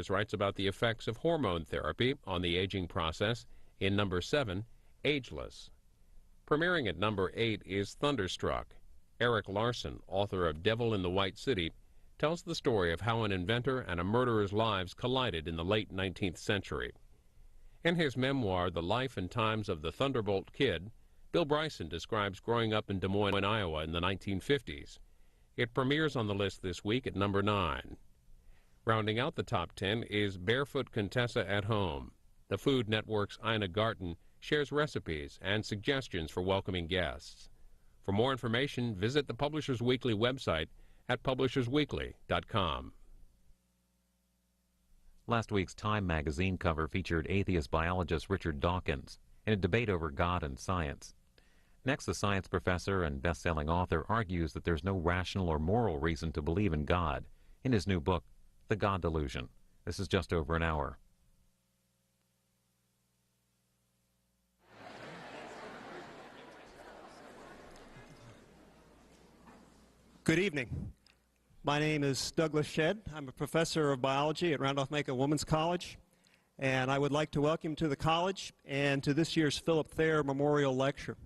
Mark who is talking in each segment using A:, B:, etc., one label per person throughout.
A: writes about the effects of hormone therapy on the aging process in number 7, Ageless. Premiering at number 8 is Thunderstruck. Eric Larson, author of Devil in the White City, tells the story of how an inventor and a murderer's lives collided in the late 19th century. In his memoir, The Life and Times of the Thunderbolt Kid, Bill Bryson describes growing up in Des Moines, Iowa in the 1950s. It premieres on the list this week at number 9. Rounding out the top 10 is Barefoot Contessa at Home. The Food Network's Ina Garten shares recipes and suggestions for welcoming guests. For more information, visit the Publishers Weekly website at publishersweekly.com.
B: Last week's Time magazine cover featured atheist biologist Richard Dawkins in a debate over God and science. Next, the science professor and best-selling author argues that there's no rational or moral reason to believe in God in his new book, The God Delusion. This is just over an hour.
C: Good evening. My name is Douglas Shedd. I'm a professor of biology at Randolph-Macon Women's College, and I would like to welcome you to the college and to this year's Philip Thayer Memorial Lecture.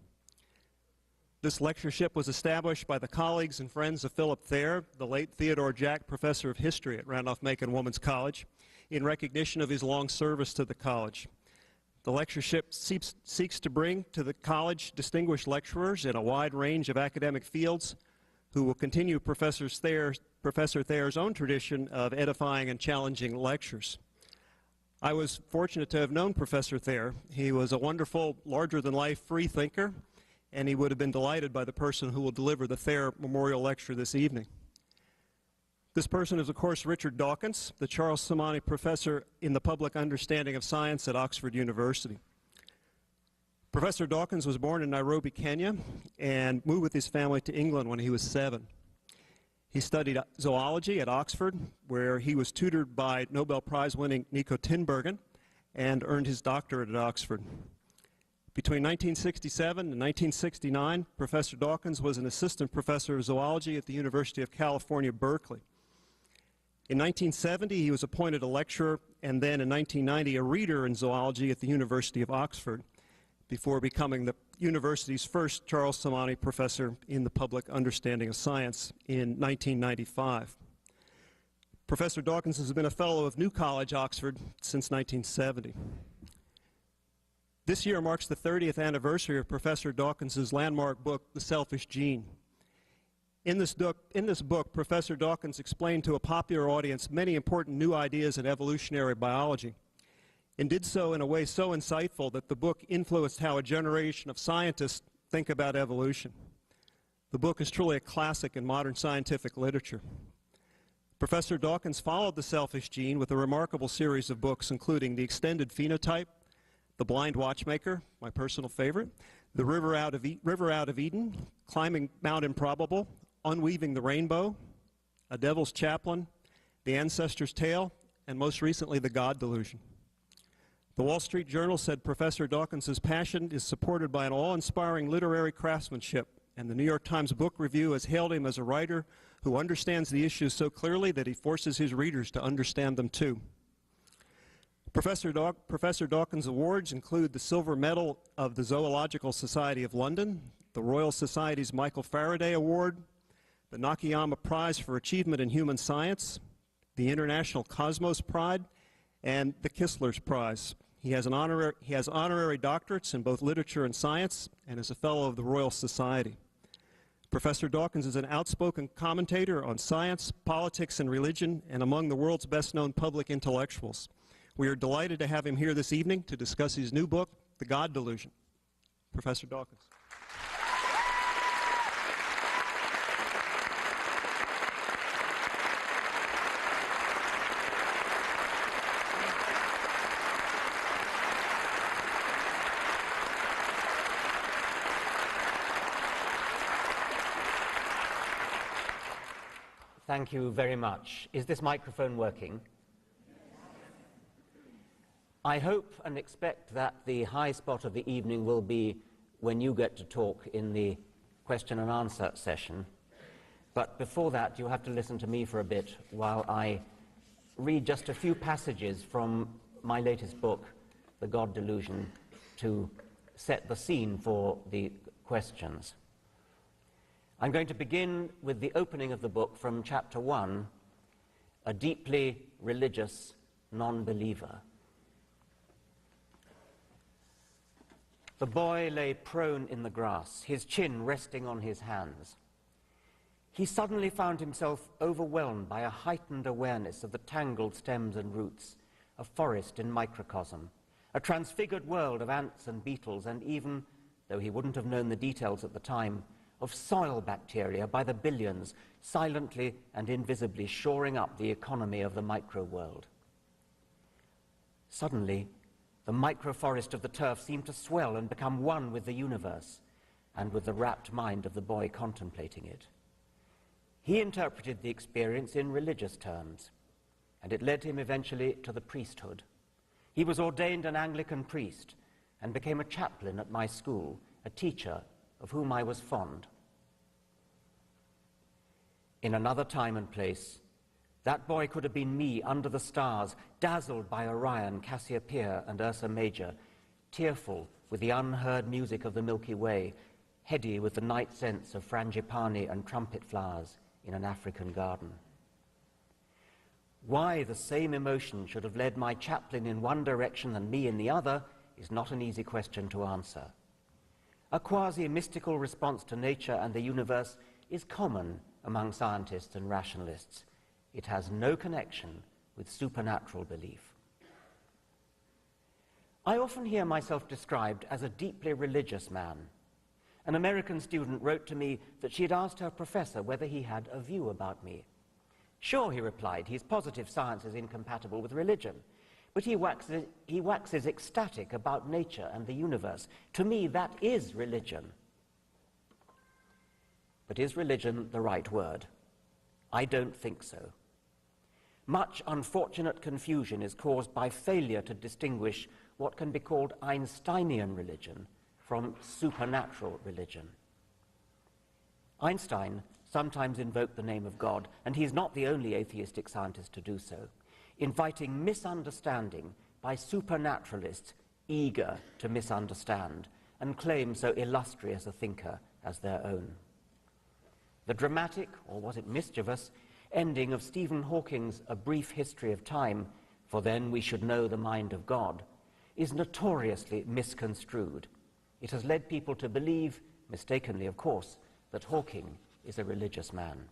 C: This lectureship was established by the colleagues and friends of Philip Thayer, the late Theodore Jack Professor of History at Randolph-Macon Women's College, in recognition of his long service to the college. The lectureship seeks to bring to the college distinguished lecturers in a wide range of academic fields who will continue Professor Thayer's own tradition of edifying and challenging lectures. I was fortunate to have known Professor Thayer. He was a wonderful, larger-than-life free thinker, and he would have been delighted by the person who will deliver the Thayer Memorial Lecture this evening. This person is, of course, Richard Dawkins, the Charles Simonyi Professor in the Public Understanding of Science at Oxford University. Professor Dawkins was born in Nairobi, Kenya, and moved with his family to England when he was 7. He studied zoology at Oxford, where he was tutored by Nobel Prize-winning Nico Tinbergen, and earned his doctorate at Oxford. Between 1967 and 1969, Professor Dawkins was an assistant professor of zoology at the University of California, Berkeley. In 1970, he was appointed a lecturer, and then in 1990, a reader in zoology at the University of Oxford, before becoming the university's first Charles Simonyi Professor in the Public Understanding of Science in 1995. Professor Dawkins has been a fellow of New College, Oxford, since 1970. This year marks the 30th anniversary of Professor Dawkins' landmark book, The Selfish Gene. In this book, Professor Dawkins explained to a popular audience many important new ideas in evolutionary biology, and did so in a way so insightful that the book influenced how a generation of scientists think about evolution. The book is truly a classic in modern scientific literature. Professor Dawkins followed The Selfish Gene with a remarkable series of books, including The Extended Phenotype, The Blind Watchmaker, my personal favorite, The River Out of Eden, Climbing Mount Improbable, Unweaving the Rainbow, A Devil's Chaplain, The Ancestor's Tale, and most recently, The God Delusion. The Wall Street Journal said Professor Dawkins' passion is supported by an awe-inspiring literary craftsmanship, and the New York Times Book Review has hailed him as a writer who understands the issues so clearly that he forces his readers to understand them too. Professor Dawkins' awards include the Silver Medal of the Zoological Society of London, the Royal Society's Michael Faraday Award, the Nakayama Prize for Achievement in Human Science, the International Cosmos Prize, and the Kistler's Prize. He has honorary doctorates in both literature and science, and is a fellow of the Royal Society. Professor Dawkins is an outspoken commentator on science, politics, and religion, and among the world's best-known public intellectuals. We are delighted to have him here this evening to discuss his new book, The God Delusion. Professor Dawkins.
D: Thank you very much. Is this microphone working? I hope and expect that the high spot of the evening will be when you get to talk in the question and answer session. But before that, you'll have to listen to me for a bit while I read just a few passages from my latest book, The God Delusion, to set the scene for the questions. I'm going to begin with the opening of the book from chapter 1, A Deeply Religious Non-Believer. The boy lay prone in the grass, his chin resting on his hands. He suddenly found himself overwhelmed by a heightened awareness of the tangled stems and roots, a forest in microcosm, a transfigured world of ants and beetles, and even, though he wouldn't have known the details at the time, of soil bacteria by the billions, silently and invisibly shoring up the economy of the micro-world. Suddenly, the microforest of the turf seemed to swell and become one with the universe, and with the rapt mind of the boy contemplating it. He interpreted the experience in religious terms, and it led him eventually to the priesthood. He was ordained an Anglican priest and became a chaplain at my school, a teacher of whom I was fond. In another time and place, that boy could have been me under the stars, dazzled by Orion, Cassiopeia, and Ursa Major, tearful with the unheard music of the Milky Way, heady with the night scents of frangipani and trumpet flowers in an African garden. Why the same emotion should have led my chaplain in one direction and me in the other is not an easy question to answer. A quasi-mystical response to nature and the universe is common among scientists and rationalists. It has no connection with supernatural belief. I often hear myself described as a deeply religious man. An American student wrote to me that she had asked her professor whether he had a view about me. Sure, he replied, his positive science is incompatible with religion, but he waxes ecstatic about nature and the universe. To me, that is religion. But is religion the right word? I don't think so. Much unfortunate confusion is caused by failure to distinguish what can be called Einsteinian religion from supernatural religion. Einstein sometimes invoked the name of God, and he's not the only atheistic scientist to do so, inviting misunderstanding by supernaturalists eager to misunderstand and claim so illustrious a thinker as their own. The dramatic, or was it mischievous, ending of Stephen Hawking's A Brief History of Time, for then we should know the mind of God, is notoriously misconstrued. It has led people to believe, mistakenly of course, that Hawking is a religious man.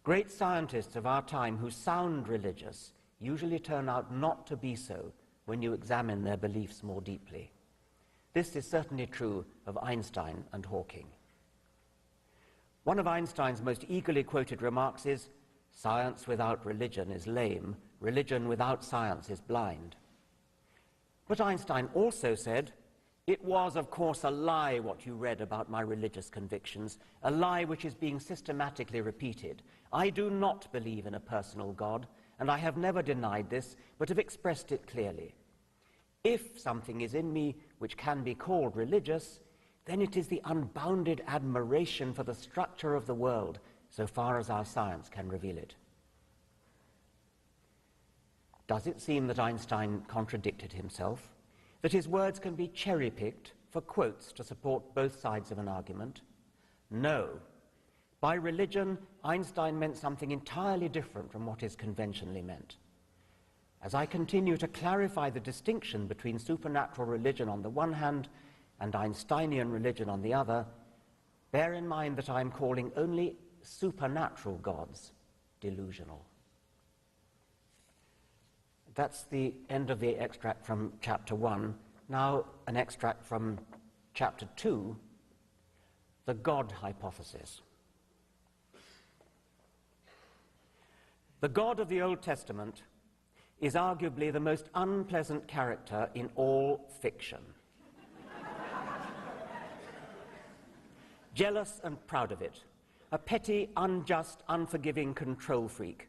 D: Great scientists of our time who sound religious usually turn out not to be so when you examine their beliefs more deeply. This is certainly true of Einstein and Hawking. One of Einstein's most eagerly quoted remarks is, "Science without religion is lame, religion without science is blind." But Einstein also said, "It was, of course, a lie what you read about my religious convictions, a lie which is being systematically repeated. I do not believe in a personal God, and I have never denied this, but have expressed it clearly. If something is in me which can be called religious, then it is the unbounded admiration for the structure of the world, so far as our science can reveal it." Does it seem that Einstein contradicted himself? That his words can be cherry-picked for quotes to support both sides of an argument? No. By religion, Einstein meant something entirely different from what is conventionally meant. As I continue to clarify the distinction between supernatural religion on the one hand and Einsteinian religion on the other, bear in mind that I am calling only supernatural gods delusional. That's the end of the extract from chapter 1. Now an extract from chapter 2, the God hypothesis. The God of the Old Testament is arguably the most unpleasant character in all fiction. Jealous and proud of it, a petty, unjust, unforgiving control freak,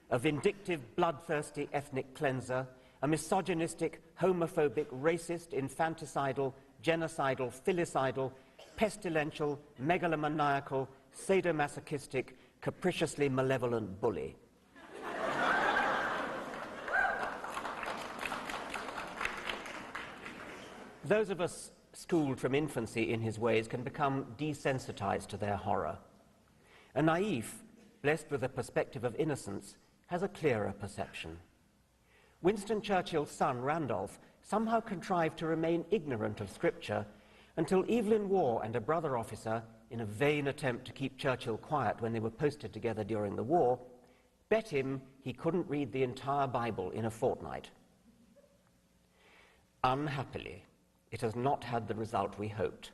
D: a vindictive, bloodthirsty ethnic cleanser, a misogynistic, homophobic, racist, infanticidal, genocidal, filicidal, pestilential, megalomaniacal, sadomasochistic, capriciously malevolent bully. Those of us schooled from infancy in his ways can become desensitized to their horror. A naïf, blessed with a perspective of innocence, has a clearer perception. Winston Churchill's son, Randolph, somehow contrived to remain ignorant of Scripture until Evelyn Waugh and a brother officer, in a vain attempt to keep Churchill quiet when they were posted together during the war, bet him he couldn't read the entire Bible in a fortnight. Unhappily, it has not had the result we hoped.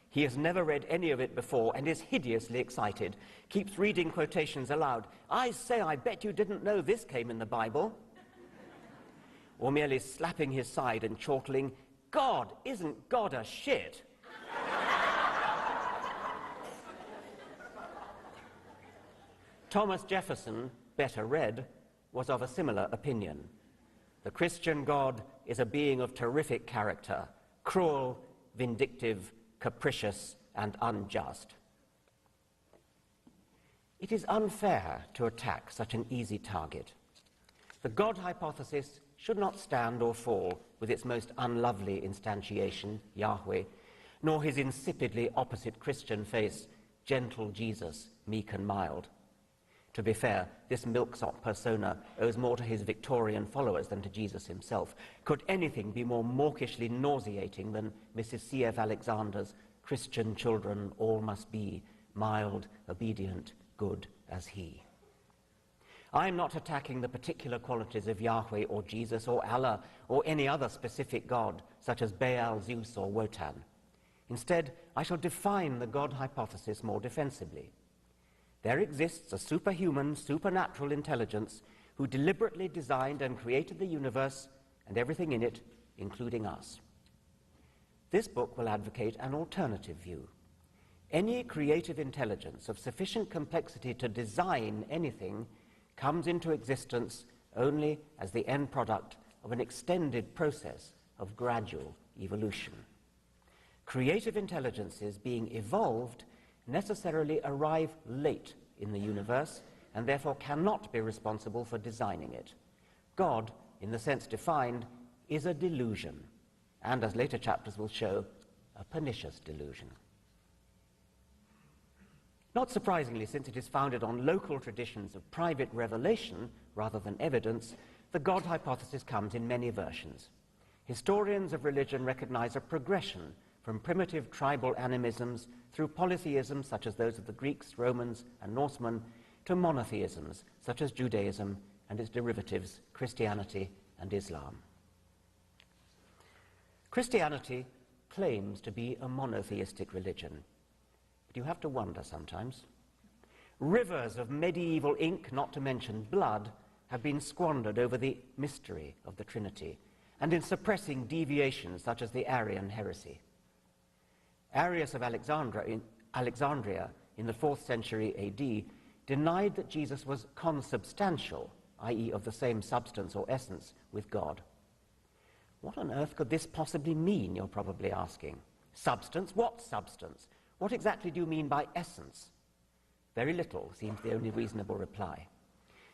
D: He has never read any of it before and is hideously excited, keeps reading quotations aloud. I say, I bet you didn't know this came in the Bible. Or merely slapping his side and chortling, God, isn't God a shit? Thomas Jefferson, better read, was of a similar opinion. The Christian God is a being of terrific character, cruel, vindictive, capricious, and unjust. It is unfair to attack such an easy target. The God hypothesis should not stand or fall with its most unlovely instantiation, Yahweh, nor his insipidly opposite Christian face, gentle Jesus, meek and mild. To be fair, this milksop persona owes more to his Victorian followers than to Jesus himself. Could anything be more mawkishly nauseating than Mrs. C.F. Alexander's Christian children all must be mild, obedient, good as he? I am not attacking the particular qualities of Yahweh or Jesus or Allah or any other specific God, such as Baal, Zeus or Wotan. Instead, I shall define the God hypothesis more defensively. There exists a superhuman, supernatural intelligence who deliberately designed and created the universe and everything in it, including us. This book will advocate an alternative view. Any creative intelligence of sufficient complexity to design anything comes into existence only as the end product of an extended process of gradual evolution. Creative intelligences being evolved necessarily arrive late in the universe and therefore cannot be responsible for designing it. God, in the sense defined, is a delusion, and as later chapters will show, a pernicious delusion. Not surprisingly, since it is founded on local traditions of private revelation rather than evidence, the God hypothesis comes in many versions. Historians of religion recognize a progression from primitive tribal animisms through polytheisms such as those of the Greeks, Romans, and Norsemen, to monotheisms such as Judaism and its derivatives, Christianity and Islam. Christianity claims to be a monotheistic religion, but you have to wonder sometimes. Rivers of medieval ink, not to mention blood, have been squandered over the mystery of the Trinity and in suppressing deviations such as the Arian heresy. Arius of Alexandria in the 4th century AD denied that Jesus was consubstantial, i.e. of the same substance or essence with God. What on earth could this possibly mean, you're probably asking? Substance? What substance? What exactly do you mean by essence? Very little seems the only reasonable reply.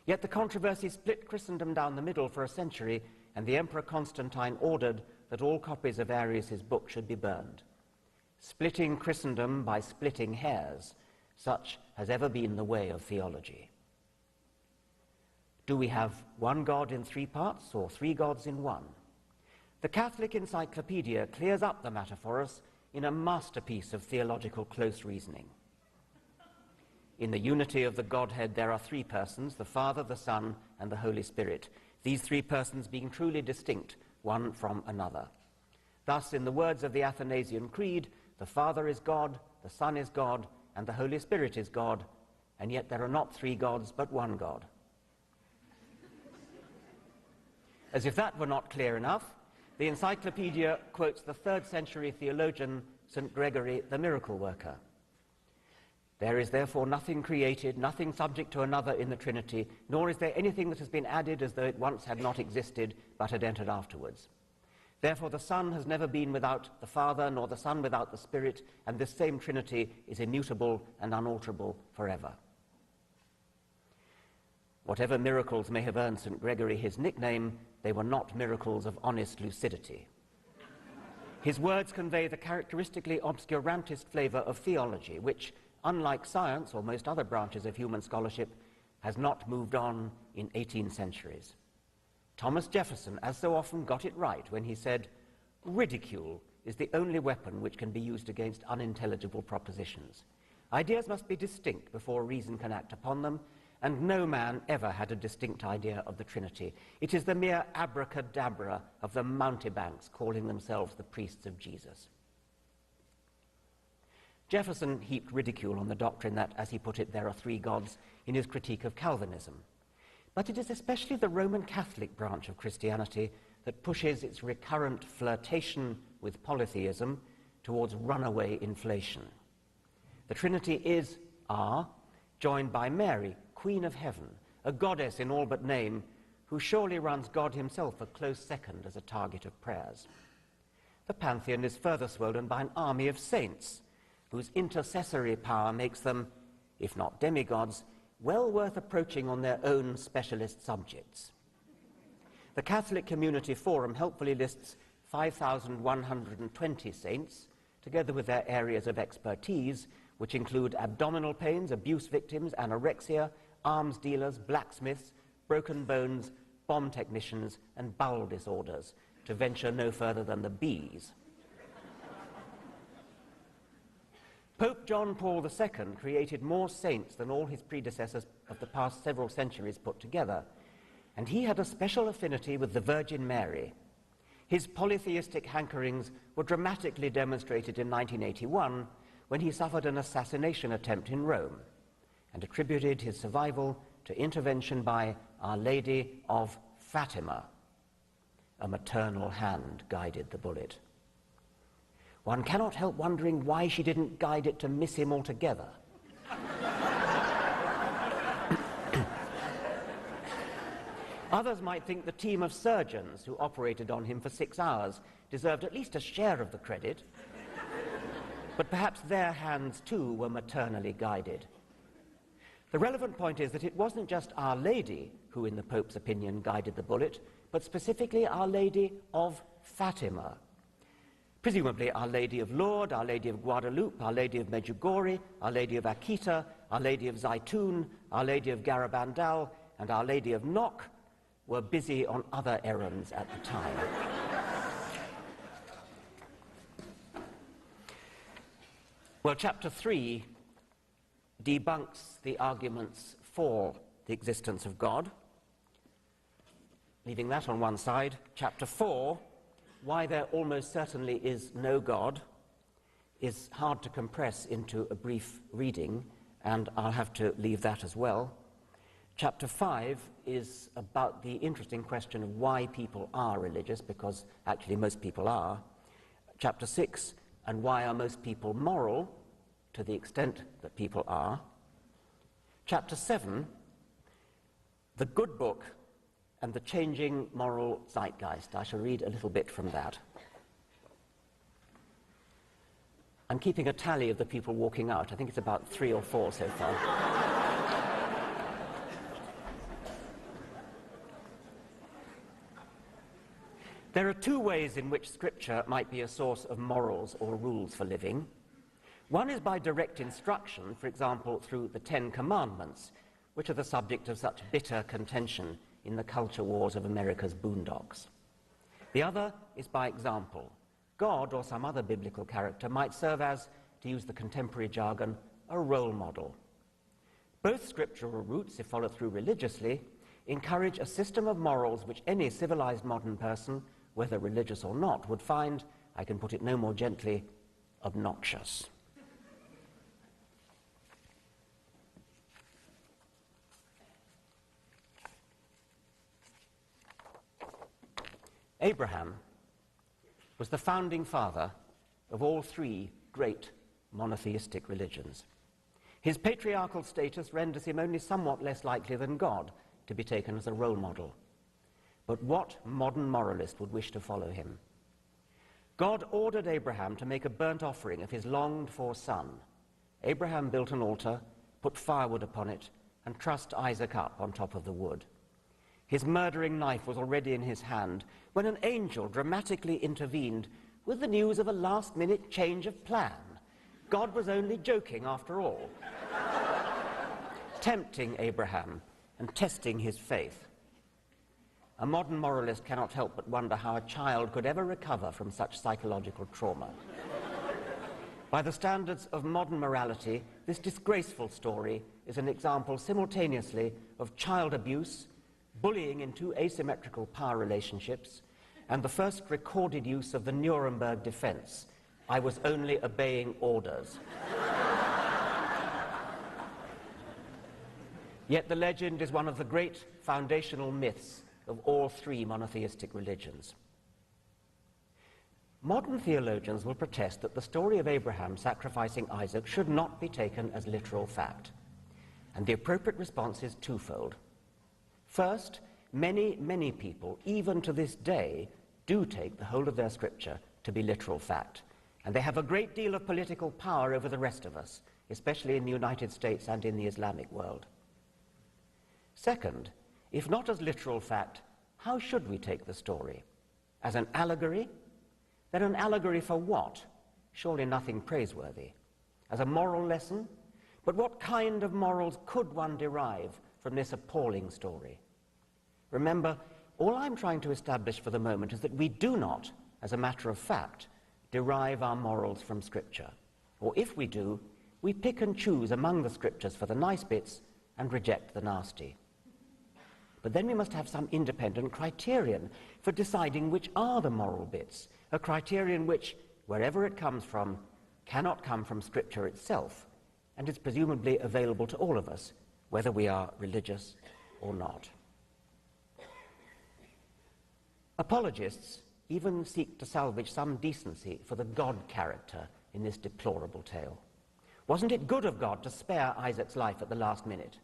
D: Yet the controversy split Christendom down the middle for a century, and the Emperor Constantine ordered that all copies of Arius's book should be burned. Splitting Christendom by splitting hairs, such has ever been the way of theology. Do we have one God in 3 parts or 3 gods in 1? The Catholic Encyclopedia clears up the matter for us in a masterpiece of theological close reasoning. In the unity of the Godhead there are 3 persons, the Father, the Son, and the Holy Spirit, these 3 persons being truly distinct one from another. Thus, in the words of the Athanasian Creed, the Father is God, the Son is God, and the Holy Spirit is God, and yet there are not 3 gods but one God. As if that were not clear enough, the encyclopedia quotes the 3rd century theologian St. Gregory the Miracle Worker. There is therefore nothing created, nothing subject to another in the Trinity, nor is there anything that has been added as though it once had not existed, but had entered afterwards. Therefore the Son has never been without the Father, nor the Son without the Spirit, and this same Trinity is immutable and unalterable forever. Whatever miracles may have earned St. Gregory his nickname, they were not miracles of honest lucidity. His words convey the characteristically obscurantist flavor of theology, which, unlike science or most other branches of human scholarship, has not moved on in 18 centuries. Thomas Jefferson, as so often, got it right when he said, "Ridicule is the only weapon which can be used against unintelligible propositions. Ideas must be distinct before reason can act upon them, and no man ever had a distinct idea of the Trinity. It is the mere abracadabra of the mountebanks calling themselves the priests of Jesus." Jefferson heaped ridicule on the doctrine that, as he put it, there are three gods in his critique of Calvinism. But it is especially the Roman Catholic branch of Christianity that pushes its recurrent flirtation with polytheism towards runaway inflation. The Trinity is, joined by Mary, Queen of Heaven, a goddess in all but name, who surely runs God himself a close second as a target of prayers. The pantheon is further swollen by an army of saints, whose intercessory power makes them, if not demigods, well worth approaching on their own specialist subjects. The Catholic Community Forum helpfully lists 5,120 saints, together with their areas of expertise, which include abdominal pains, abuse victims, anorexia, arms dealers, blacksmiths, broken bones, bomb technicians, and bowel disorders, to venture no further than the B's. Pope John Paul II created more saints than all his predecessors of the past several centuries put together, and he had a special affinity with the Virgin Mary. His polytheistic hankerings were dramatically demonstrated in 1981 when he suffered an assassination attempt in Rome and attributed his survival to intervention by Our Lady of Fatima. A maternal hand guided the bullet. One cannot help wondering why she didn't guide it to miss him altogether. Others might think the team of surgeons who operated on him for 6 hours deserved at least a share of the credit, but perhaps their hands too were maternally guided. The relevant point is that it wasn't just Our Lady who, in the Pope's opinion, guided the bullet, but specifically Our Lady of Fatima. Presumably Our Lady of Lourdes, Our Lady of Guadalupe, Our Lady of Medjugorje, Our Lady of Akita, Our Lady of Zaytun, Our Lady of Garabandal, and Our Lady of Nok were busy on other errands at the time. Well, Chapter 3 debunks the arguments for the existence of God. Leaving that on one side, Chapter 4, why there almost certainly is no God, is hard to compress into a brief reading, and I'll have to leave that as well. Chapter 5 is about the interesting question of why people are religious, because actually most people are. Chapter 6, and why are most people moral, to the extent that people are. Chapter 7, the good book and the changing moral zeitgeist. I shall read a little bit from that. I'm keeping a tally of the people walking out. I think it's about 3 or 4 so far. There are 2 ways in which Scripture might be a source of morals or rules for living. One is by direct instruction, for example, through the 10 Commandments, which are the subject of such bitter contention in the culture wars of America's boondocks. The other is by example. God or some other biblical character might serve as, to use the contemporary jargon, a role model. Both scriptural routes, if followed through religiously, encourage a system of morals which any civilized modern person, whether religious or not, would find, I can put it no more gently, obnoxious. Abraham was the founding father of all 3 great monotheistic religions. His patriarchal status renders him only somewhat less likely than God to be taken as a role model. But what modern moralist would wish to follow him? God ordered Abraham to make a burnt offering of his longed-for son. Abraham built an altar, put firewood upon it, and trussed Isaac up on top of the wood. His murdering knife was already in his hand when an angel dramatically intervened with the news of a last-minute change of plan. God was only joking after all, tempting Abraham and testing his faith. A modern moralist cannot help but wonder how a child could ever recover from such psychological trauma. By the standards of modern morality, this disgraceful story is an example simultaneously of child abuse, bullying in two asymmetrical power relationships, and the first recorded use of the Nuremberg defense. I was only obeying orders. Yet the legend is one of the great foundational myths of all three monotheistic religions. Modern theologians will protest that the story of Abraham sacrificing Isaac should not be taken as literal fact. And the appropriate response is twofold. First, many people, even to this day, do take the whole of their scripture to be literal fact. And they have a great deal of political power over the rest of us, especially in the United States and in the Islamic world. Second, if not as literal fact, how should we take the story? As an allegory? Then an allegory for what? Surely nothing praiseworthy. As a moral lesson? But what kind of morals could one derive from this appalling story? Remember, all I'm trying to establish for the moment is that we do not, as a matter of fact, derive our morals from Scripture. Or if we do, we pick and choose among the Scriptures for the nice bits and reject the nasty. But then we must have some independent criterion for deciding which are the moral bits, a criterion which, wherever it comes from, cannot come from Scripture itself, and is presumably available to all of us, whether we are religious or not. Apologists even seek to salvage some decency for the God character in this deplorable tale. Wasn't it good of God to spare Isaac's life at the last minute?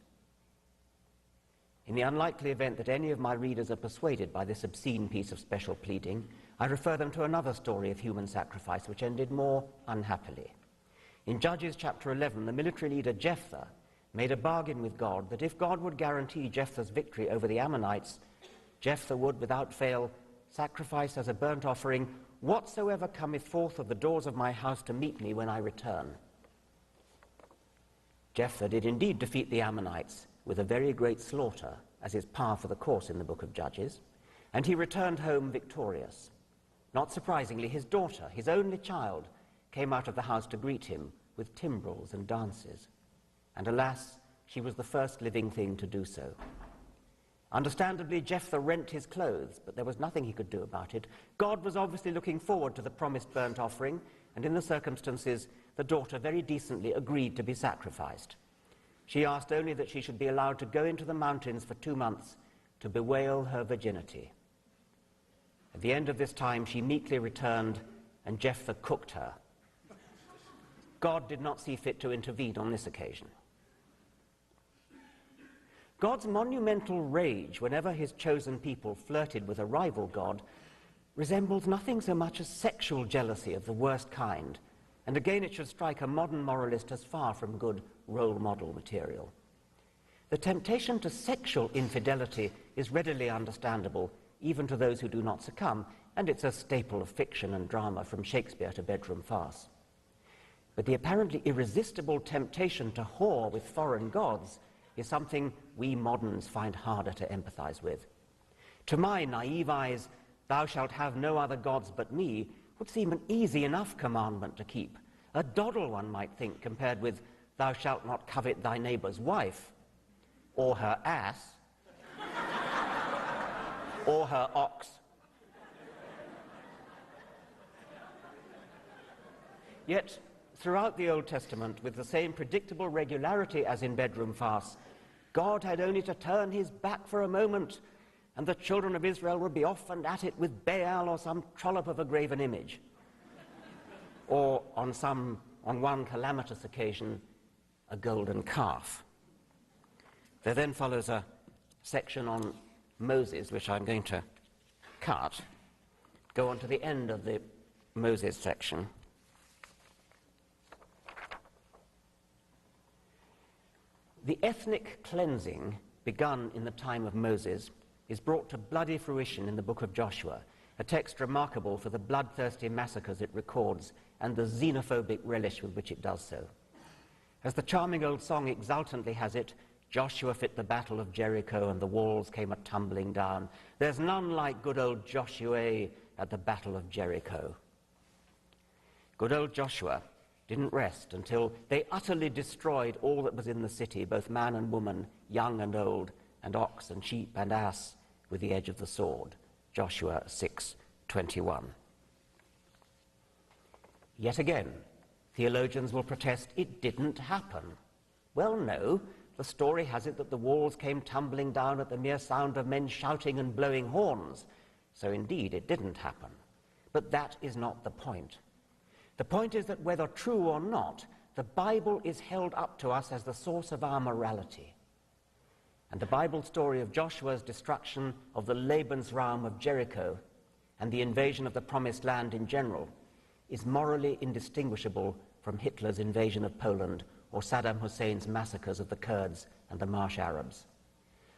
D: In the unlikely event that any of my readers are persuaded by this obscene piece of special pleading, I refer them to another story of human sacrifice which ended more unhappily. In Judges chapter 11, the military leader Jephthah made a bargain with God that if God would guarantee Jephthah's victory over the Ammonites, Jephthah would, without fail, sacrifice as a burnt offering whatsoever cometh forth of the doors of my house to meet me when I return. Jephthah did indeed defeat the Ammonites with a very great slaughter, as is par for the course in the book of Judges, and he returned home victorious. Not surprisingly, his daughter, his only child, came out of the house to greet him with timbrels and dances. And alas, she was the first living thing to do so. Understandably, Jephthah rent his clothes, but there was nothing he could do about it. God was obviously looking forward to the promised burnt offering, and in the circumstances, the daughter very decently agreed to be sacrificed. She asked only that she should be allowed to go into the mountains for 2 months to bewail her virginity. At the end of this time, she meekly returned, and Jephthah cooked her. God did not see fit to intervene on this occasion. God's monumental rage whenever his chosen people flirted with a rival god resembles nothing so much as sexual jealousy of the worst kind, and again it should strike a modern moralist as far from good role model material. The temptation to sexual infidelity is readily understandable, even to those who do not succumb, and it's a staple of fiction and drama from Shakespeare to bedroom farce. But the apparently irresistible temptation to whore with foreign gods is something we moderns find harder to empathize with. To my naive eyes, "Thou shalt have no other gods but me" would seem an easy enough commandment to keep. A doddle, one might think, compared with "Thou shalt not covet thy neighbor's wife," or her ass, or her ox. Yet, throughout the Old Testament, with the same predictable regularity as in bedroom farce, God had only to turn his back for a moment, and the children of Israel would be off and at it with Baal or some trollop of a graven image. Or, on one calamitous occasion, a golden calf. There then follows a section on Moses, which I'm going to cut, go on to the end of the Moses section. The ethnic cleansing begun in the time of Moses is brought to bloody fruition in the book of Joshua, a text remarkable for the bloodthirsty massacres it records and the xenophobic relish with which it does so. As the charming old song exultantly has it, Joshua fit the battle of Jericho and the walls came a-tumbling down. There's none like good old Joshua at the battle of Jericho. Good old Joshua didn't rest until they utterly destroyed all that was in the city, both man and woman, young and old, and ox and sheep and ass, with the edge of the sword. Joshua 6:21. Yet again, theologians will protest it didn't happen. Well, no, the story has it that the walls came tumbling down at the mere sound of men shouting and blowing horns. So indeed, it didn't happen. But that is not the point. The point is that whether true or not, the Bible is held up to us as the source of our morality. And the Bible story of Joshua's destruction of the Lebensraum of Jericho and the invasion of the Promised Land in general is morally indistinguishable from Hitler's invasion of Poland or Saddam Hussein's massacres of the Kurds and the Marsh Arabs.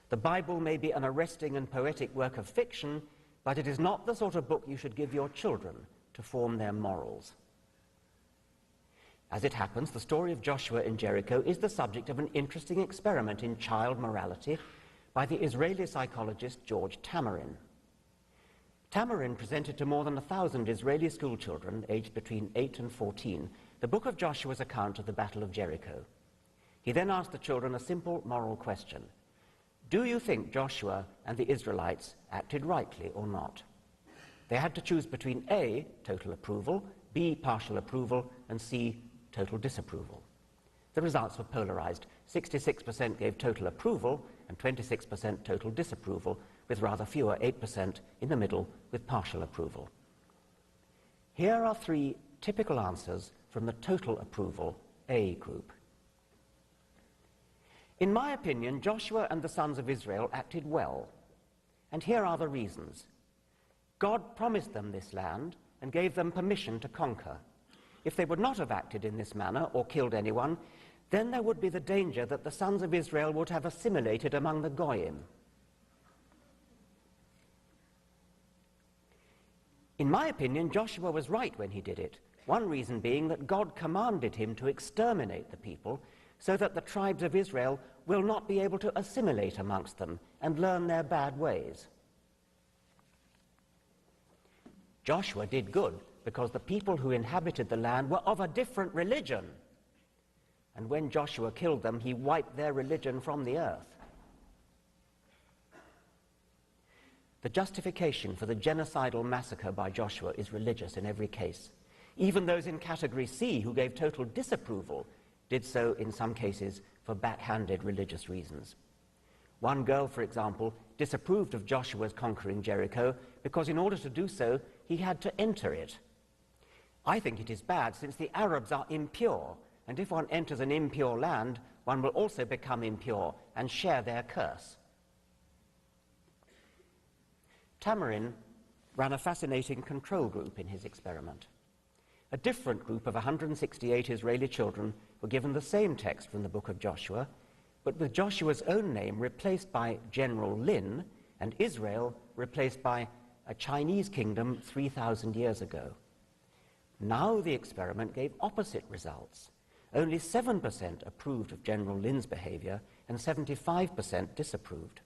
D: The Bible may be an arresting and poetic work of fiction, but it is not the sort of book you should give your children to form their morals. As it happens, the story of Joshua in Jericho is the subject of an interesting experiment in child morality by the Israeli psychologist George Tamarin. Tamarin presented to more than 1,000 Israeli schoolchildren aged between 8 and 14 the book of Joshua's account of the Battle of Jericho. He then asked the children a simple moral question. Do you think Joshua and the Israelites acted rightly or not? They had to choose between A, total approval, B, partial approval, and C, total disapproval. The results were polarized. 66% gave total approval and 26% total disapproval, with rather fewer, 8% in the middle with partial approval. Here are 3 typical answers from the total approval A group. In my opinion, Joshua and the sons of Israel acted well, and here are the reasons. God promised them this land and gave them permission to conquer. If they would not have acted in this manner or killed anyone, then there would be the danger that the sons of Israel would have assimilated among the Goyim. In my opinion, Joshua was right when he did it, one reason being that God commanded him to exterminate the people so that the tribes of Israel will not be able to assimilate amongst them and learn their bad ways. Joshua did good because the people who inhabited the land were of a different religion. And when Joshua killed them, he wiped their religion from the earth. The justification for the genocidal massacre by Joshua is religious in every case. Even those in category C who gave total disapproval did so in some cases for backhanded religious reasons. One girl, for example, disapproved of Joshua's conquering Jericho because in order to do so, he had to enter it. I think it is bad since the Arabs are impure, and if one enters an impure land, one will also become impure and share their curse. Tamarin ran a fascinating control group in his experiment. A different group of 168 Israeli children were given the same text from the book of Joshua, but with Joshua's own name replaced by General Lin and Israel replaced by a Chinese kingdom 3,000 years ago. Now the experiment gave opposite results. Only 7% approved of General Lin's behavior and 75% disapproved.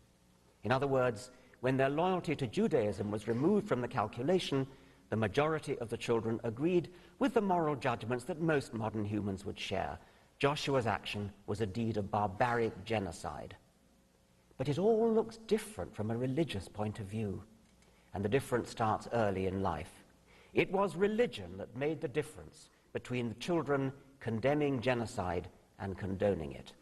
D: In other words, when their loyalty to Judaism was removed from the calculation, the majority of the children agreed with the moral judgments that most modern humans would share. Joshua's action was a deed of barbaric genocide. But it all looks different from a religious point of view, and the difference starts early in life. It was religion that made the difference between the children condemning genocide and condoning it.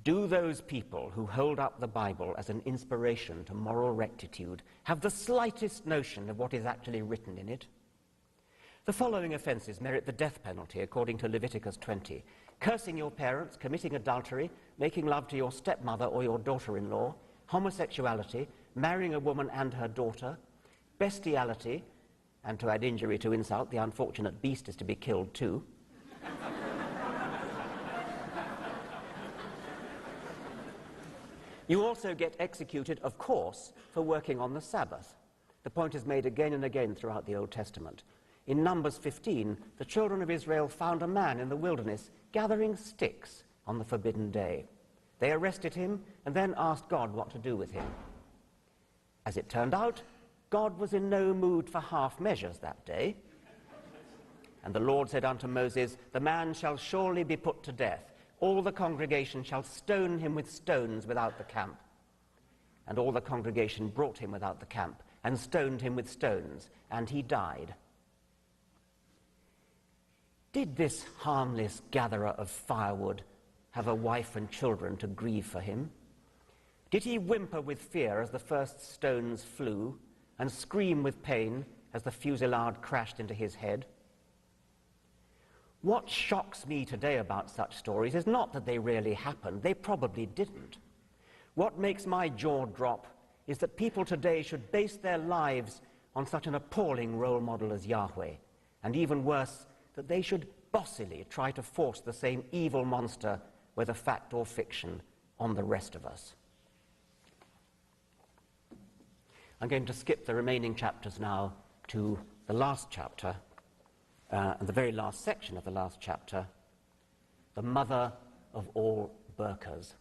D: Do those people who hold up the Bible as an inspiration to moral rectitude have the slightest notion of what is actually written in it? The following offenses merit the death penalty according to Leviticus 20. Cursing your parents, committing adultery, making love to your stepmother or your daughter-in-law, homosexuality, marrying a woman and her daughter, bestiality, and to add injury to insult, the unfortunate beast is to be killed too. You also get executed, of course, for working on the Sabbath. The point is made again and again throughout the Old Testament. In Numbers 15, the children of Israel found a man in the wilderness gathering sticks on the forbidden day. They arrested him and then asked God what to do with him. As it turned out, God was in no mood for half measures that day. And the Lord said unto Moses, the man shall surely be put to death. All the congregation shall stone him with stones without the camp. And all the congregation brought him without the camp, and stoned him with stones, and he died. Did this harmless gatherer of firewood have a wife and children to grieve for him? Did he whimper with fear as the first stones flew, and scream with pain as the fusillade crashed into his head? What shocks me today about such stories is not that they really happened. They probably didn't. What makes my jaw drop is that people today should base their lives on such an appalling role model as Yahweh, and even worse, that they should bossily try to force the same evil monster, whether fact or fiction, on the rest of us. I'm going to skip the remaining chapters now to the last chapter, and the very last section of the last chapter, the mother of all burqas.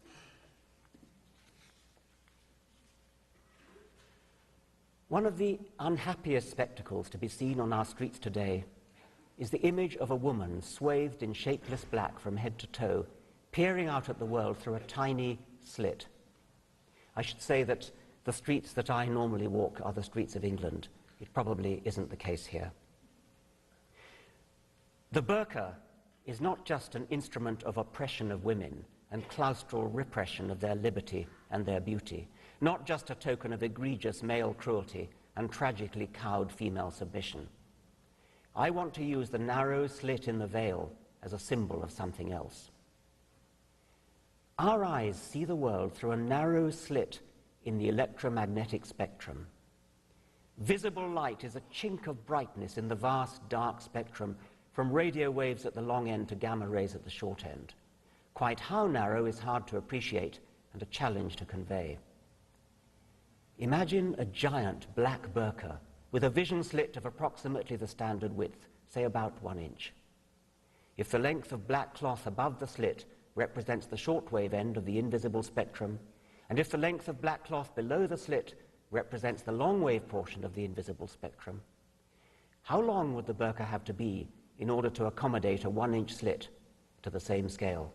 D: One of the unhappiest spectacles to be seen on our streets today is the image of a woman swathed in shapeless black from head to toe, peering out at the world through a tiny slit. I should say that the streets that I normally walk are the streets of England. It probably isn't the case here. The burqa is not just an instrument of oppression of women and claustral repression of their liberty and their beauty, not just a token of egregious male cruelty and tragically cowed female submission. I want to use the narrow slit in the veil as a symbol of something else. Our eyes see the world through a narrow slit in the electromagnetic spectrum. Visible light is a chink of brightness in the vast dark spectrum, from radio waves at the long end to gamma rays at the short end. Quite how narrow is hard to appreciate and a challenge to convey. Imagine a giant black burqa with a vision slit of approximately the standard width, say about 1 inch. If the length of black cloth above the slit represents the shortwave end of the invisible spectrum, and if the length of black cloth below the slit represents the long wave portion of the invisible spectrum, how long would the burqa have to be in order to accommodate a 1 inch slit to the same scale?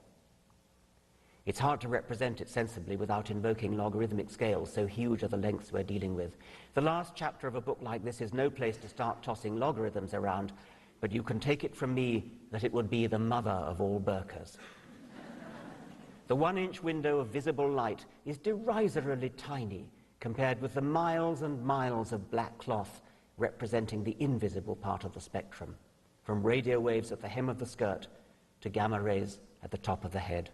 D: It's hard to represent it sensibly without invoking logarithmic scales, so huge are the lengths we're dealing with. The last chapter of a book like this is no place to start tossing logarithms around, but you can take it from me that it would be the mother of all burqas. The 1 inch window of visible light is derisorily tiny compared with the miles and miles of black cloth representing the invisible part of the spectrum, from radio waves at the hem of the skirt to gamma rays at the top of the head.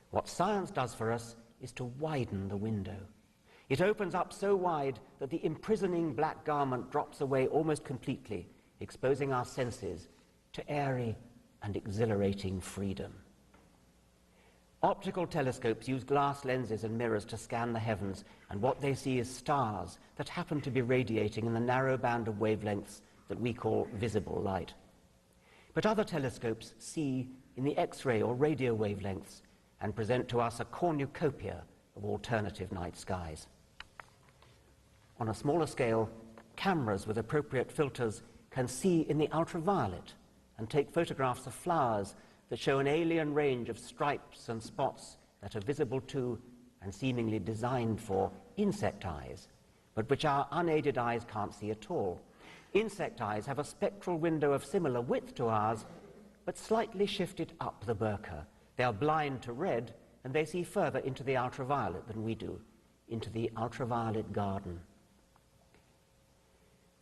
D: What science does for us is to widen the window. It opens up so wide that the imprisoning black garment drops away almost completely, exposing our senses to airy and exhilarating freedom. Optical telescopes use glass lenses and mirrors to scan the heavens, and what they see is stars that happen to be radiating in the narrow band of wavelengths that we call visible light. But other telescopes see in the X-ray or radio wavelengths and present to us a cornucopia of alternative night skies. On a smaller scale, cameras with appropriate filters can see in the ultraviolet and take photographs of flowers that show an alien range of stripes and spots that are visible to and seemingly designed for insect eyes, but which our unaided eyes can't see at all. Insect eyes have a spectral window of similar width to ours, but slightly shifted up the burqa. They are blind to red, and they see further into the ultraviolet than we do, into the ultraviolet garden.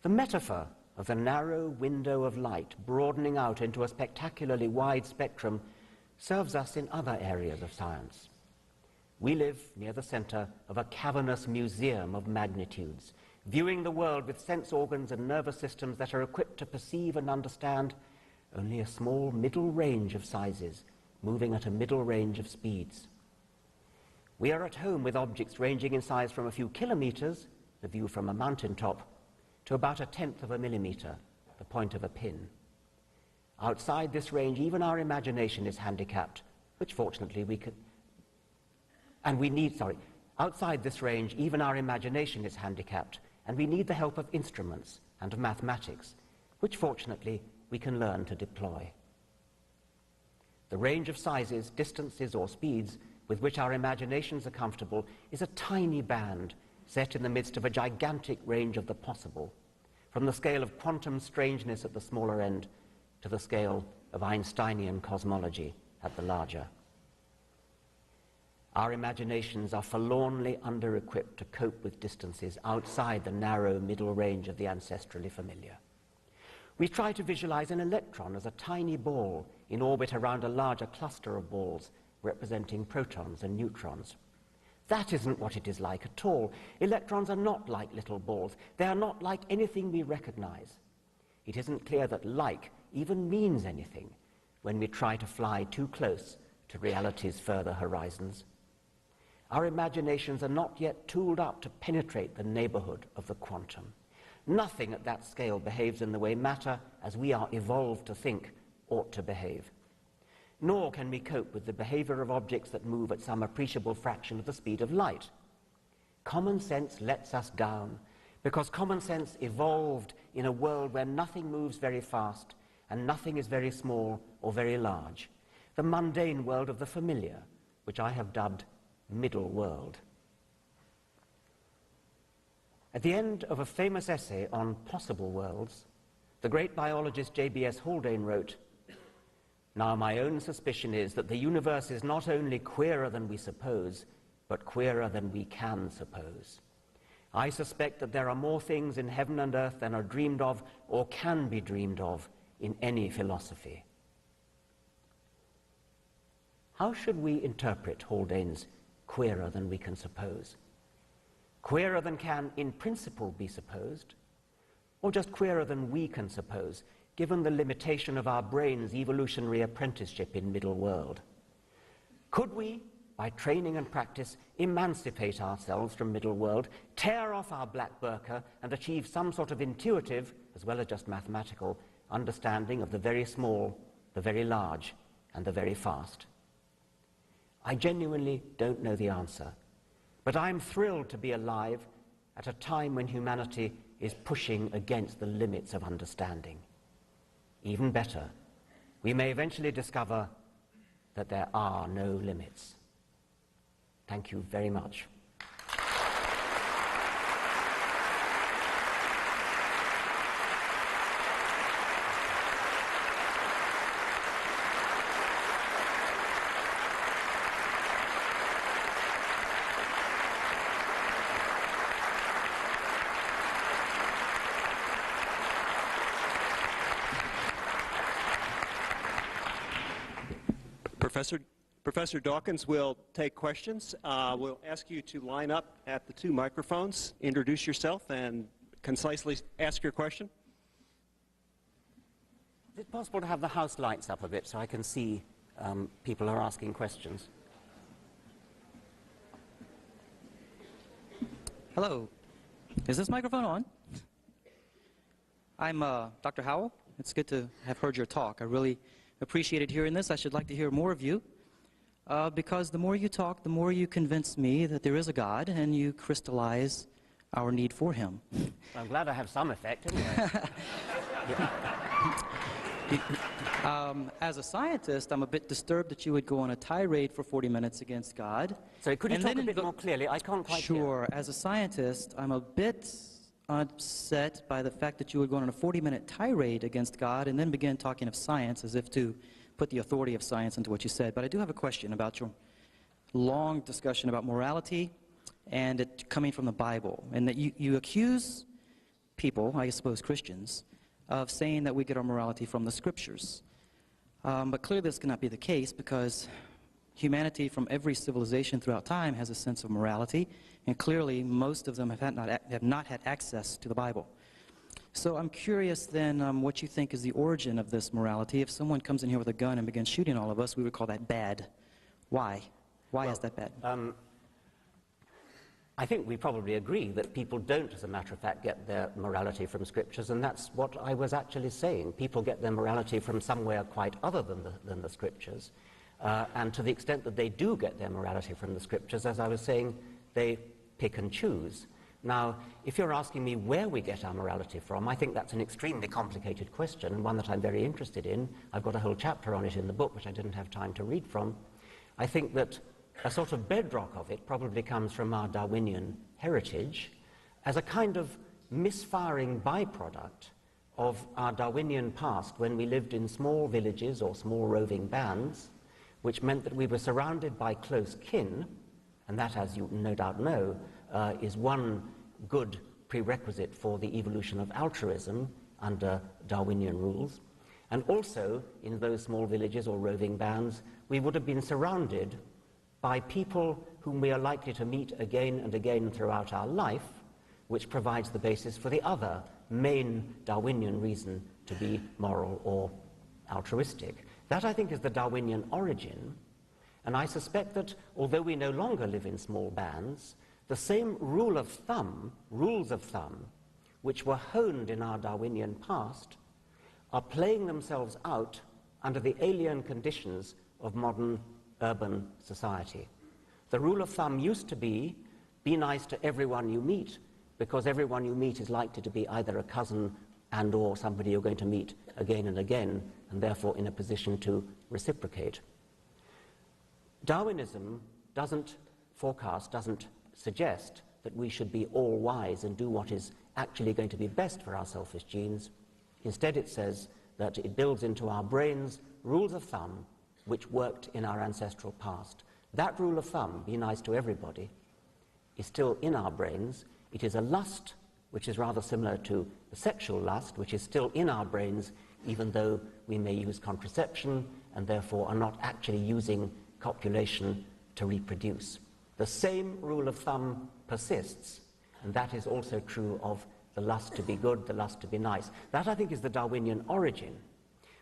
D: The metaphor of the narrow window of light broadening out into a spectacularly wide spectrum serves us in other areas of science. We live near the center of a cavernous museum of magnitudes, viewing the world with sense organs and nervous systems that are equipped to perceive and understand only a small middle range of sizes, moving at a middle range of speeds. We are at home with objects ranging in size from a few kilometers, the view from a mountaintop, to about 1/10 of a millimeter, the point of a pin. Outside this range, even our imagination is handicapped, which fortunately we can... Outside this range, even our imagination is handicapped, and we need the help of instruments and of mathematics, which fortunately we can learn to deploy. The range of sizes, distances, or speeds with which our imaginations are comfortable is a tiny band set in the midst of a gigantic range of the possible, from the scale of quantum strangeness at the smaller end to the scale of Einsteinian cosmology at the larger. Our imaginations are forlornly under-equipped to cope with distances outside the narrow middle range of the ancestrally familiar. We try to visualize an electron as a tiny ball in orbit around a larger cluster of balls representing protons and neutrons. That isn't what it is like at all. Electrons are not like little balls. They are not like anything we recognize. It isn't clear that like even means anything when we try to fly too close to reality's further horizons. Our imaginations are not yet tooled up to penetrate the neighborhood of the quantum. Nothing at that scale behaves in the way matter, as we are evolved to think, ought to behave. Nor can we cope with the behavior of objects that move at some appreciable fraction of the speed of light. Common sense lets us down, because common sense evolved in a world where nothing moves very fast and nothing is very small or very large, the mundane world of the familiar, which I have dubbed middle world. At the end of a famous essay on possible worlds, the great biologist J.B.S. Haldane wrote, "Now my own suspicion is that the universe is not only queerer than we suppose, but queerer than we can suppose. I suspect that there are more things in heaven and earth than are dreamed of or can be dreamed of in any philosophy." How should we interpret Haldane's queerer than we can suppose? Queerer than can in principle be supposed, or just queerer than we can suppose, given the limitation of our brain's evolutionary apprenticeship in middle world? Could we, by training and practice, emancipate ourselves from middle world, tear off our black burqa, and achieve some sort of intuitive, as well as just mathematical, understanding of the very small, the very large, and the very fast? I genuinely don't know the answer, but I'm thrilled to be alive at a time when humanity is pushing against the limits of understanding. Even better, we may eventually discover that there are no limits. Thank you very much.
C: Professor Dawkins will take questions. We'll ask you to line up at the two microphones, introduce yourself, and concisely ask your question.
D: Is it possible to have the house lights up a bit so I can see people are asking questions?
E: Hello. Is this microphone on? I'm Dr. Howell. It's good to have heard your talk. I really appreciated hearing this. I should like to hear more of you, because the more you talk, the more you convince me that there is a God, and you crystallize our need for him.
D: I'm glad I have some effect anyway.
E: As a scientist, I'm a bit disturbed that you would go on a tirade for 40 minutes against God.
D: So could you talk a bit more clearly? I can't quite hear.
E: Sure. As a scientist, I'm a bit upset by the fact that you would go on a 40-minute tirade against God and then begin talking of science as if to put the authority of science into what you said. But I do have a question about your long discussion about morality and it coming from the Bible, and that you accuse people, I suppose Christians, of saying that we get our morality from the Scriptures. But clearly this cannot be the case, because humanity from every civilization throughout time has a sense of morality, and clearly most of them have not had access to the Bible. So I'm curious then what you think is the origin of this morality. If someone comes in here with a gun and begins shooting all of us, we would call that bad. Why? Why is that bad?
D: I think we probably agree that people don't, as a matter of fact, get their morality from scriptures, and that's what I was actually saying. People get their morality from somewhere quite other than the scriptures, and to the extent that they do get their morality from the scriptures, as I was saying, they pick and choose. Now, if you're asking me where we get our morality from, I think that's an extremely complicated question, and one that I'm very interested in. I've got a whole chapter on it in the book, which I didn't have time to read from. I think that a sort of bedrock of it probably comes from our Darwinian heritage as a kind of misfiring byproduct of our Darwinian past, when we lived in small villages or small roving bands, which meant that we were surrounded by close kin, and that, as you no doubt know, is one good prerequisite for the evolution of altruism under Darwinian rules. And also, in those small villages or roving bands, we would have been surrounded by people whom we are likely to meet again and again throughout our life, which provides the basis for the other main Darwinian reason to be moral or altruistic. That, I think, is the Darwinian origin, and I suspect that although we no longer live in small bands, the same rules of thumb, which were honed in our Darwinian past, are playing themselves out under the alien conditions of modern urban society. The rule of thumb used to be nice to everyone you meet, because everyone you meet is likely to be either a cousin and or somebody you're going to meet again and again, and therefore in a position to reciprocate. Darwinism doesn't suggest that we should be all wise and do what is actually going to be best for our selfish genes. Instead, it says that it builds into our brains rules of thumb which worked in our ancestral past. That rule of thumb, be nice to everybody, is still in our brains. It is a lust which is rather similar to the sexual lust, which is still in our brains, even though we may use contraception and therefore are not actually using copulation to reproduce. The same rule of thumb persists, and that is also true of the lust to be good, the lust to be nice. That, I think, is the Darwinian origin,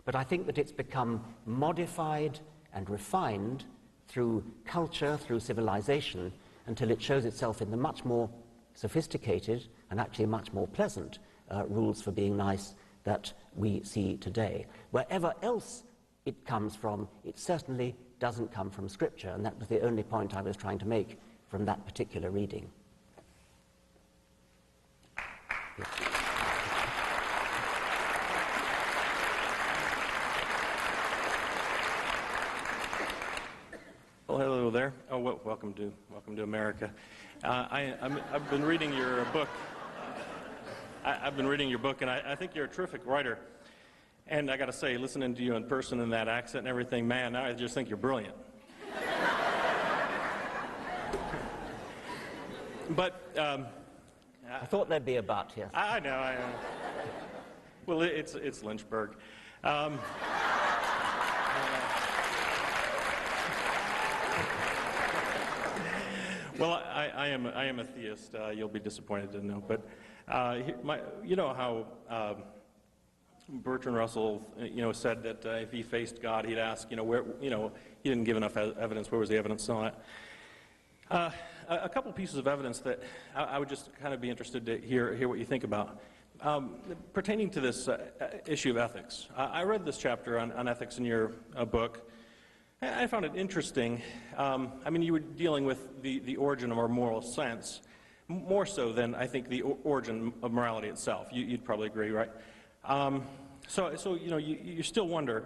D: but I think that it's become modified and refined through culture, through civilization, until it shows itself in the much more sophisticated and actually much more pleasant rules for being nice that we see today. Wherever else it comes from, it certainly doesn't come from Scripture, and that was the only point I was trying to make from that particular reading. Yes.
F: Well, hello there. Oh, well, welcome to America. I've been reading your book. I've been reading your book, and I think you're a terrific writer. And I got to say, listening to you in person in that accent and everything, man, I just think you're brilliant. But
D: I thought there'd be a but, yes.
F: I know. Well, it's Lynchburg. Well, I am a theist. You'll be disappointed to know, but you know how Bertrand Russell, said that if he faced God, he'd ask, where, he didn't give enough evidence. Where was the evidence on it? A couple pieces of evidence that I would just kind of be interested to hear what you think about. Pertaining to this issue of ethics, I read this chapter on ethics in your book. I found it interesting. You were dealing with the origin of our moral sense, more so than, I think, the origin of morality itself. You'd probably agree, right? So you still wonder,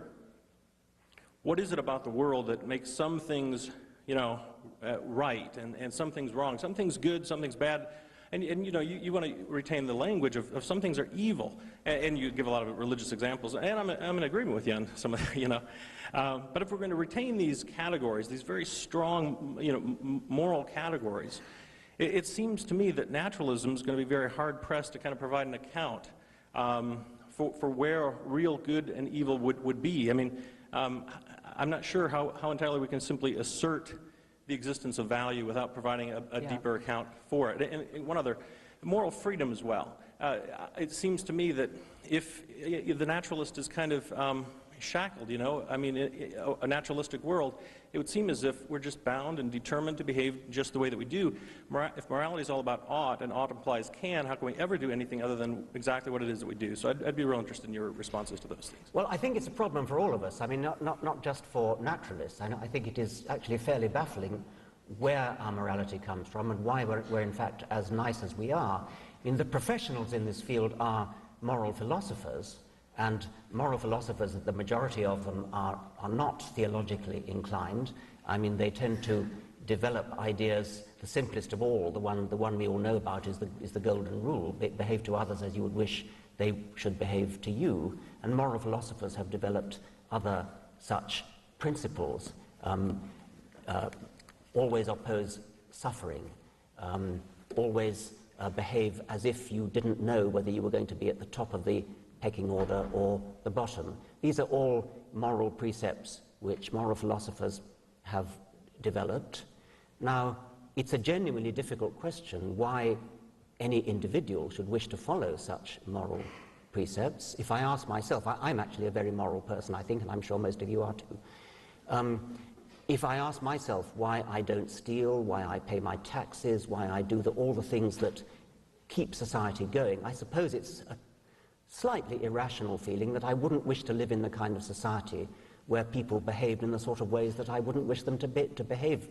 F: what is it about the world that makes some things, right and some things wrong, some things good, some things bad, and you want to retain the language of some things are evil, and you give a lot of religious examples, and I'm in agreement with you on some of but if we're going to retain these categories, these very strong, moral categories, it seems to me that naturalism is going to be very hard pressed to kind of provide an account for where real good and evil would be. I'm not sure how entirely we can simply assert the existence of value without providing a deeper account for it. And one other, moral freedom as well. It seems to me that if the naturalist is kind of shackled, you know? I mean, a naturalistic world, it would seem as if we're just bound and determined to behave just the way that we do. If morality is all about ought, and ought implies can, how can we ever do anything other than exactly what it is that we do? So I'd be real interested in your responses to those things.
D: Well, I think it's a problem for all of us. I mean, not just for naturalists. I think it is actually fairly baffling where our morality comes from and why we're in fact as nice as we are. I mean, the professionals in this field are moral philosophers, and moral philosophers, the majority of them are not theologically inclined. I mean, they tend to develop ideas, the simplest of all, the one we all know about is the golden rule: behave to others as you would wish they should behave to you. And moral philosophers have developed other such principles. Always oppose suffering, always behave as if you didn't know whether you were going to be at the top of the pecking order or the bottom. These are all moral precepts which moral philosophers have developed. Now, it's a genuinely difficult question why any individual should wish to follow such moral precepts. If I ask myself, I'm actually a very moral person, I think, and I'm sure most of you are too. If I ask myself why I don't steal, why I pay my taxes, why I do all the things that keep society going, I suppose it's a slightly irrational feeling that I wouldn't wish to live in the kind of society where people behaved in the sort of ways that I wouldn't wish them to behave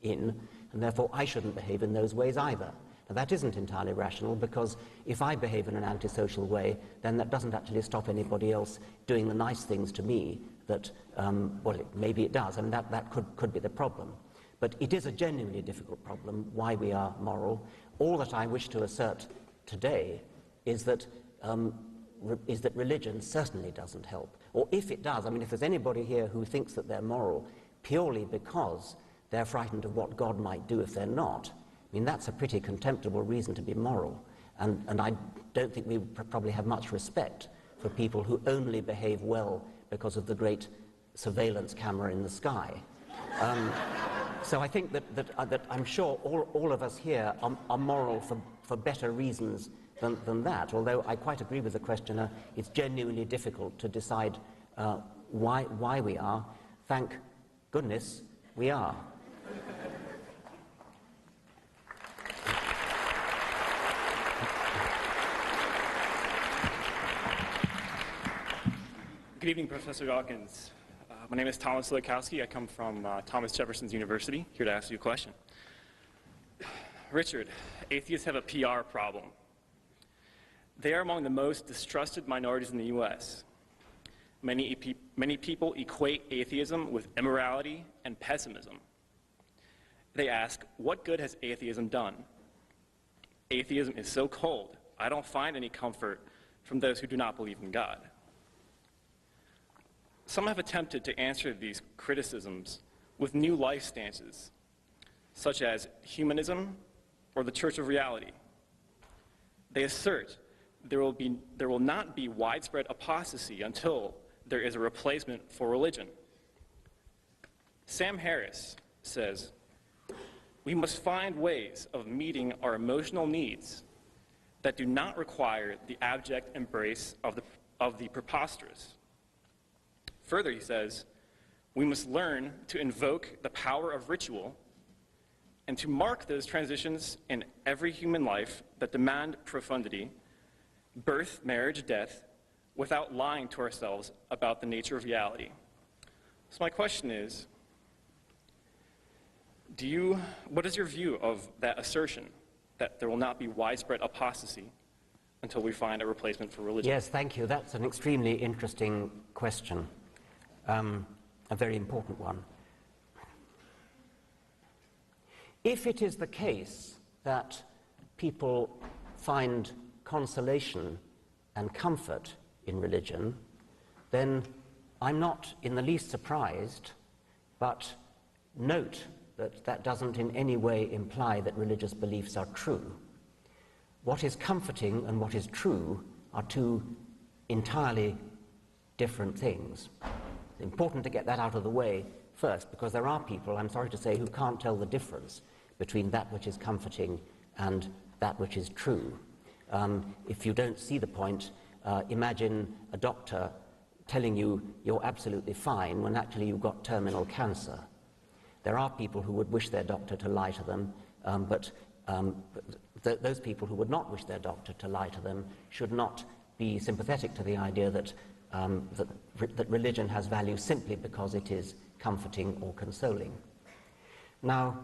D: in, and therefore I shouldn't behave in those ways either. Now, that isn't entirely rational, because if I behave in an antisocial way, then that doesn't actually stop anybody else doing the nice things to me that, well, maybe it does, and that could be the problem. But it is a genuinely difficult problem, why we are moral. All that I wish to assert today is that religion certainly doesn't help. Or if it does, I mean, if there's anybody here who thinks that they're moral purely because they're frightened of what God might do if they're not, I mean, that's a pretty contemptible reason to be moral. And I don't think we probably have much respect for people who only behave well because of the great surveillance camera in the sky. So I think that I'm sure all of us here are moral for better reasons than that, although I quite agree with the questioner, it's genuinely difficult to decide why we are. Thank goodness we are.
G: Good evening, Professor Dawkins. My name is Thomas Lekowski. I come from Thomas Jefferson's University, here to ask you a question. Richard, atheists have a PR problem. They are among the most distrusted minorities in the U.S. Many people equate atheism with immorality and pessimism. They ask, what good has atheism done? Atheism is so cold, I don't find any comfort from those who do not believe in God. Some have attempted to answer these criticisms with new life stances, such as humanism or the Church of Reality. They assert there will not be widespread apostasy until there is a replacement for religion. Sam Harris says, we must find ways of meeting our emotional needs that do not require the abject embrace of the preposterous. Further, he says, we must learn to invoke the power of ritual and to mark those transitions in every human life that demand profundity, birth, marriage, death, without lying to ourselves about the nature of reality. So my question is, what is your view of that assertion that there will not be widespread apostasy until we find a replacement for religion?
D: Yes, thank you. That's an extremely interesting question, a very important one. If it is the case that people find consolation and comfort in religion, then I'm not in the least surprised, but note that that doesn't in any way imply that religious beliefs are true. What is comforting and what is true are two entirely different things. It's important to get that out of the way first, because there are people, I'm sorry to say, who can't tell the difference between that which is comforting and that which is true. If you don't see the point, imagine a doctor telling you you're absolutely fine when actually you've got terminal cancer. There are people who would wish their doctor to lie to them, but those people who would not wish their doctor to lie to them should not be sympathetic to the idea that, that religion has value simply because it is comforting or consoling. Now,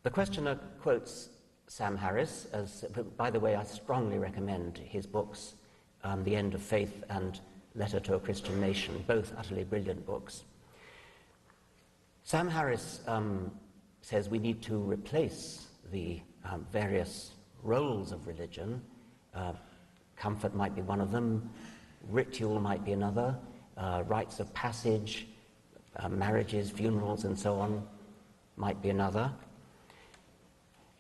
D: the questioner quotes Sam Harris, as, by the way, I strongly recommend his books, The End of Faith and Letter to a Christian Nation, both utterly brilliant books. Sam Harris says we need to replace the various roles of religion. Comfort might be one of them, ritual might be another, rites of passage, marriages, funerals, and so on might be another.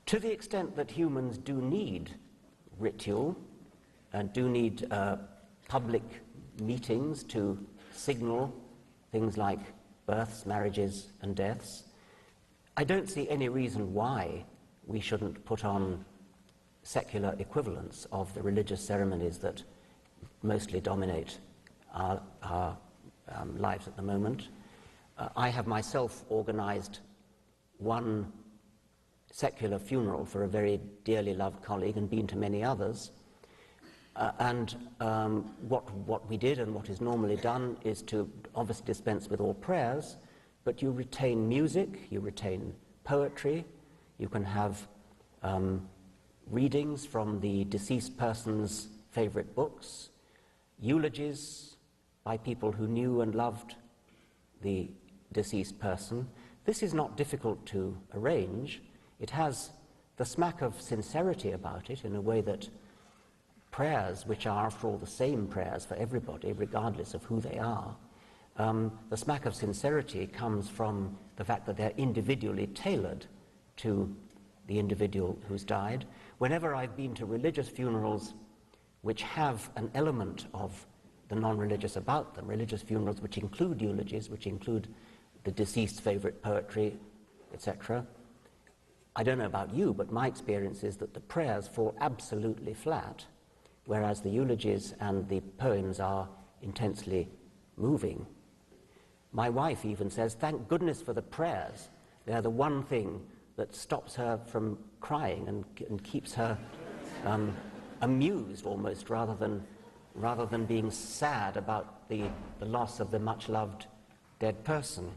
D: To the extent that humans do need ritual and do need public meetings to signal things like births, marriages, and deaths, I don't see any reason why we shouldn't put on secular equivalents of the religious ceremonies that mostly dominate our lives at the moment. I have myself organized one secular funeral for a very dearly loved colleague and been to many others. What we did and what is normally done is to obviously dispense with all prayers, but you retain music, you retain poetry, you can have readings from the deceased person's favorite books, eulogies by people who knew and loved the deceased person. This is not difficult to arrange. It has the smack of sincerity about it in a way that prayers, which are after all the same prayers for everybody, regardless of who they are, the smack of sincerity comes from the fact that they're individually tailored to the individual who's died. Whenever I've been to religious funerals which have an element of the non-religious about them, religious funerals which include eulogies, which include the deceased's favorite poetry, etc., I don't know about you, but my experience is that the prayers fall absolutely flat, whereas the eulogies and the poems are intensely moving. My wife even says, thank goodness for the prayers. They're the one thing that stops her from crying and keeps her amused almost, rather than being sad about the loss of the much-loved dead person.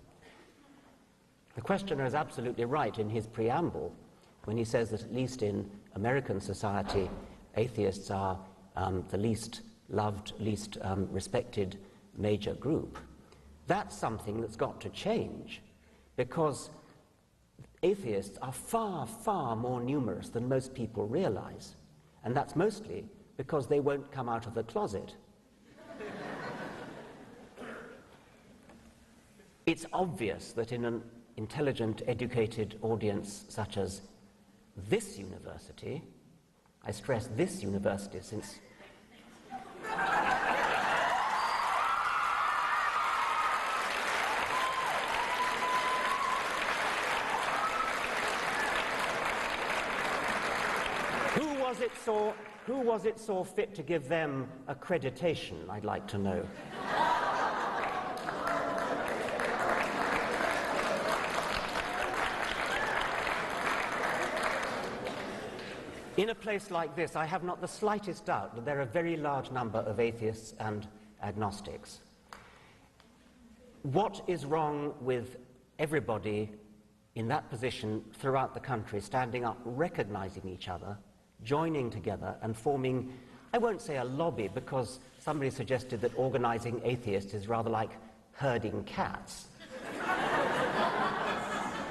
D: The questioner is absolutely right in his preamble when he says that at least in American society, atheists are the least loved, least respected major group. That's something that's got to change, because atheists are far, far more numerous than most people realize, and that's mostly because they won't come out of the closet. It's obvious that in an intelligent, educated audience such as this university, I stress this university since who was it saw fit to give them accreditation, I'd like to know. In a place like this, I have not the slightest doubt that there are a very large number of atheists and agnostics. What is wrong with everybody in that position throughout the country, standing up, recognizing each other, joining together and forming, I won't say a lobby, because somebody suggested that organizing atheists is rather like herding cats.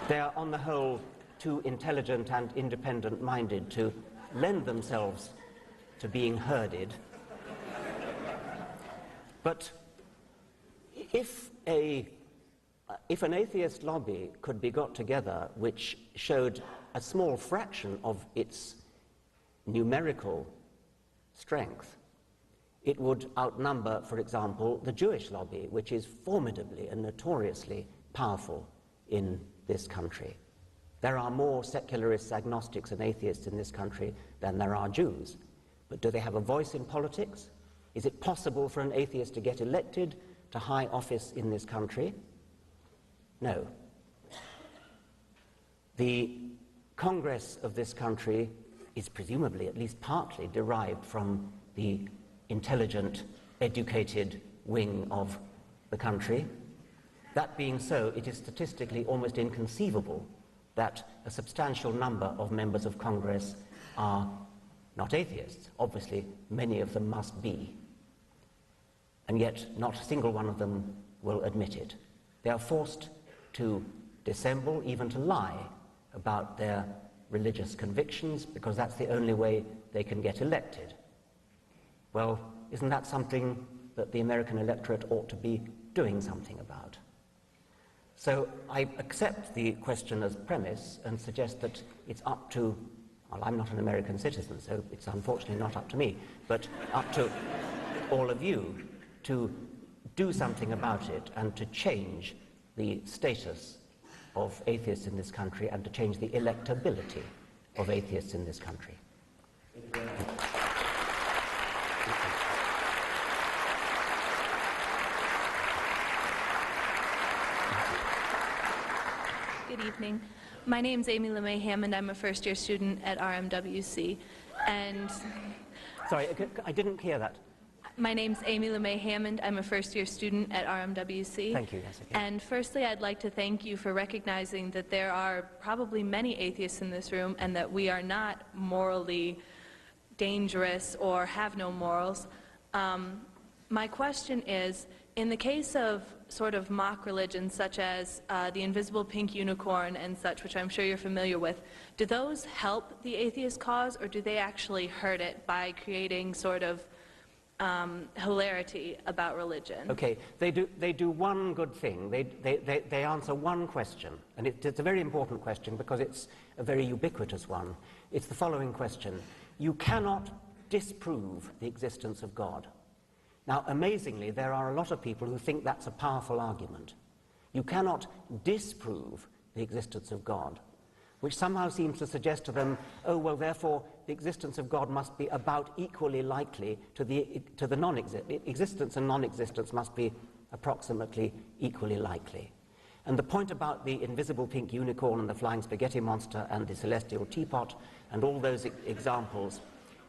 D: They are, on the whole, too intelligent and independent-minded to lend themselves to being herded. But if an atheist lobby could be got together which showed a small fraction of its numerical strength, it would outnumber, for example, the Jewish lobby, which is formidably and notoriously powerful in this country. There are more secularists, agnostics, and atheists in this country than there are Jews. But do they have a voice in politics? Is it possible for an atheist to get elected to high office in this country? No. The Congress of this country is presumably, at least partly, derived from the intelligent, educated wing of the country. That being so, it is statistically almost inconceivable that a substantial number of members of Congress are not atheists. Obviously, many of them must be. And yet, not a single one of them will admit it. They are forced to dissemble, even to lie about their religious convictions, because that's the only way they can get elected. Well, isn't that something that the American electorate ought to be doing something about? So I accept the question as premise and suggest that it's up to, well, I'm not an American citizen, so it's unfortunately not up to me, but up to all of you to do something about it and to change the status of atheists in this country and to change the electability of atheists in this country.
H: Good evening. My name's Amy LeMay Hammond. I'm a first-year student at RMWC. And
D: sorry, I didn't hear that.
H: My name's Amy LeMay Hammond. I'm a first-year student at RMWC.
D: Thank you, Jessica.
H: And firstly, I'd like to thank you for recognizing that there are probably many atheists in this room and that we are not morally dangerous or have no morals. My question is, in the case of sort of mock religions such as the invisible pink unicorn and such, which I'm sure you're familiar with, do those help the atheist cause or do they actually hurt it by creating sort of hilarity about religion?
D: Okay, they do one good thing. They answer one question, and it's a very important question because it's a very ubiquitous one. It's the following question: you cannot disprove the existence of God. Now, amazingly, there are a lot of people who think that's a powerful argument. You cannot disprove the existence of God, which somehow seems to suggest to them, oh, well, therefore, the existence of God must be about equally likely to the non-existence. Existence and non-existence must be approximately equally likely. And the point about the invisible pink unicorn and the flying spaghetti monster and the celestial teapot and all those examples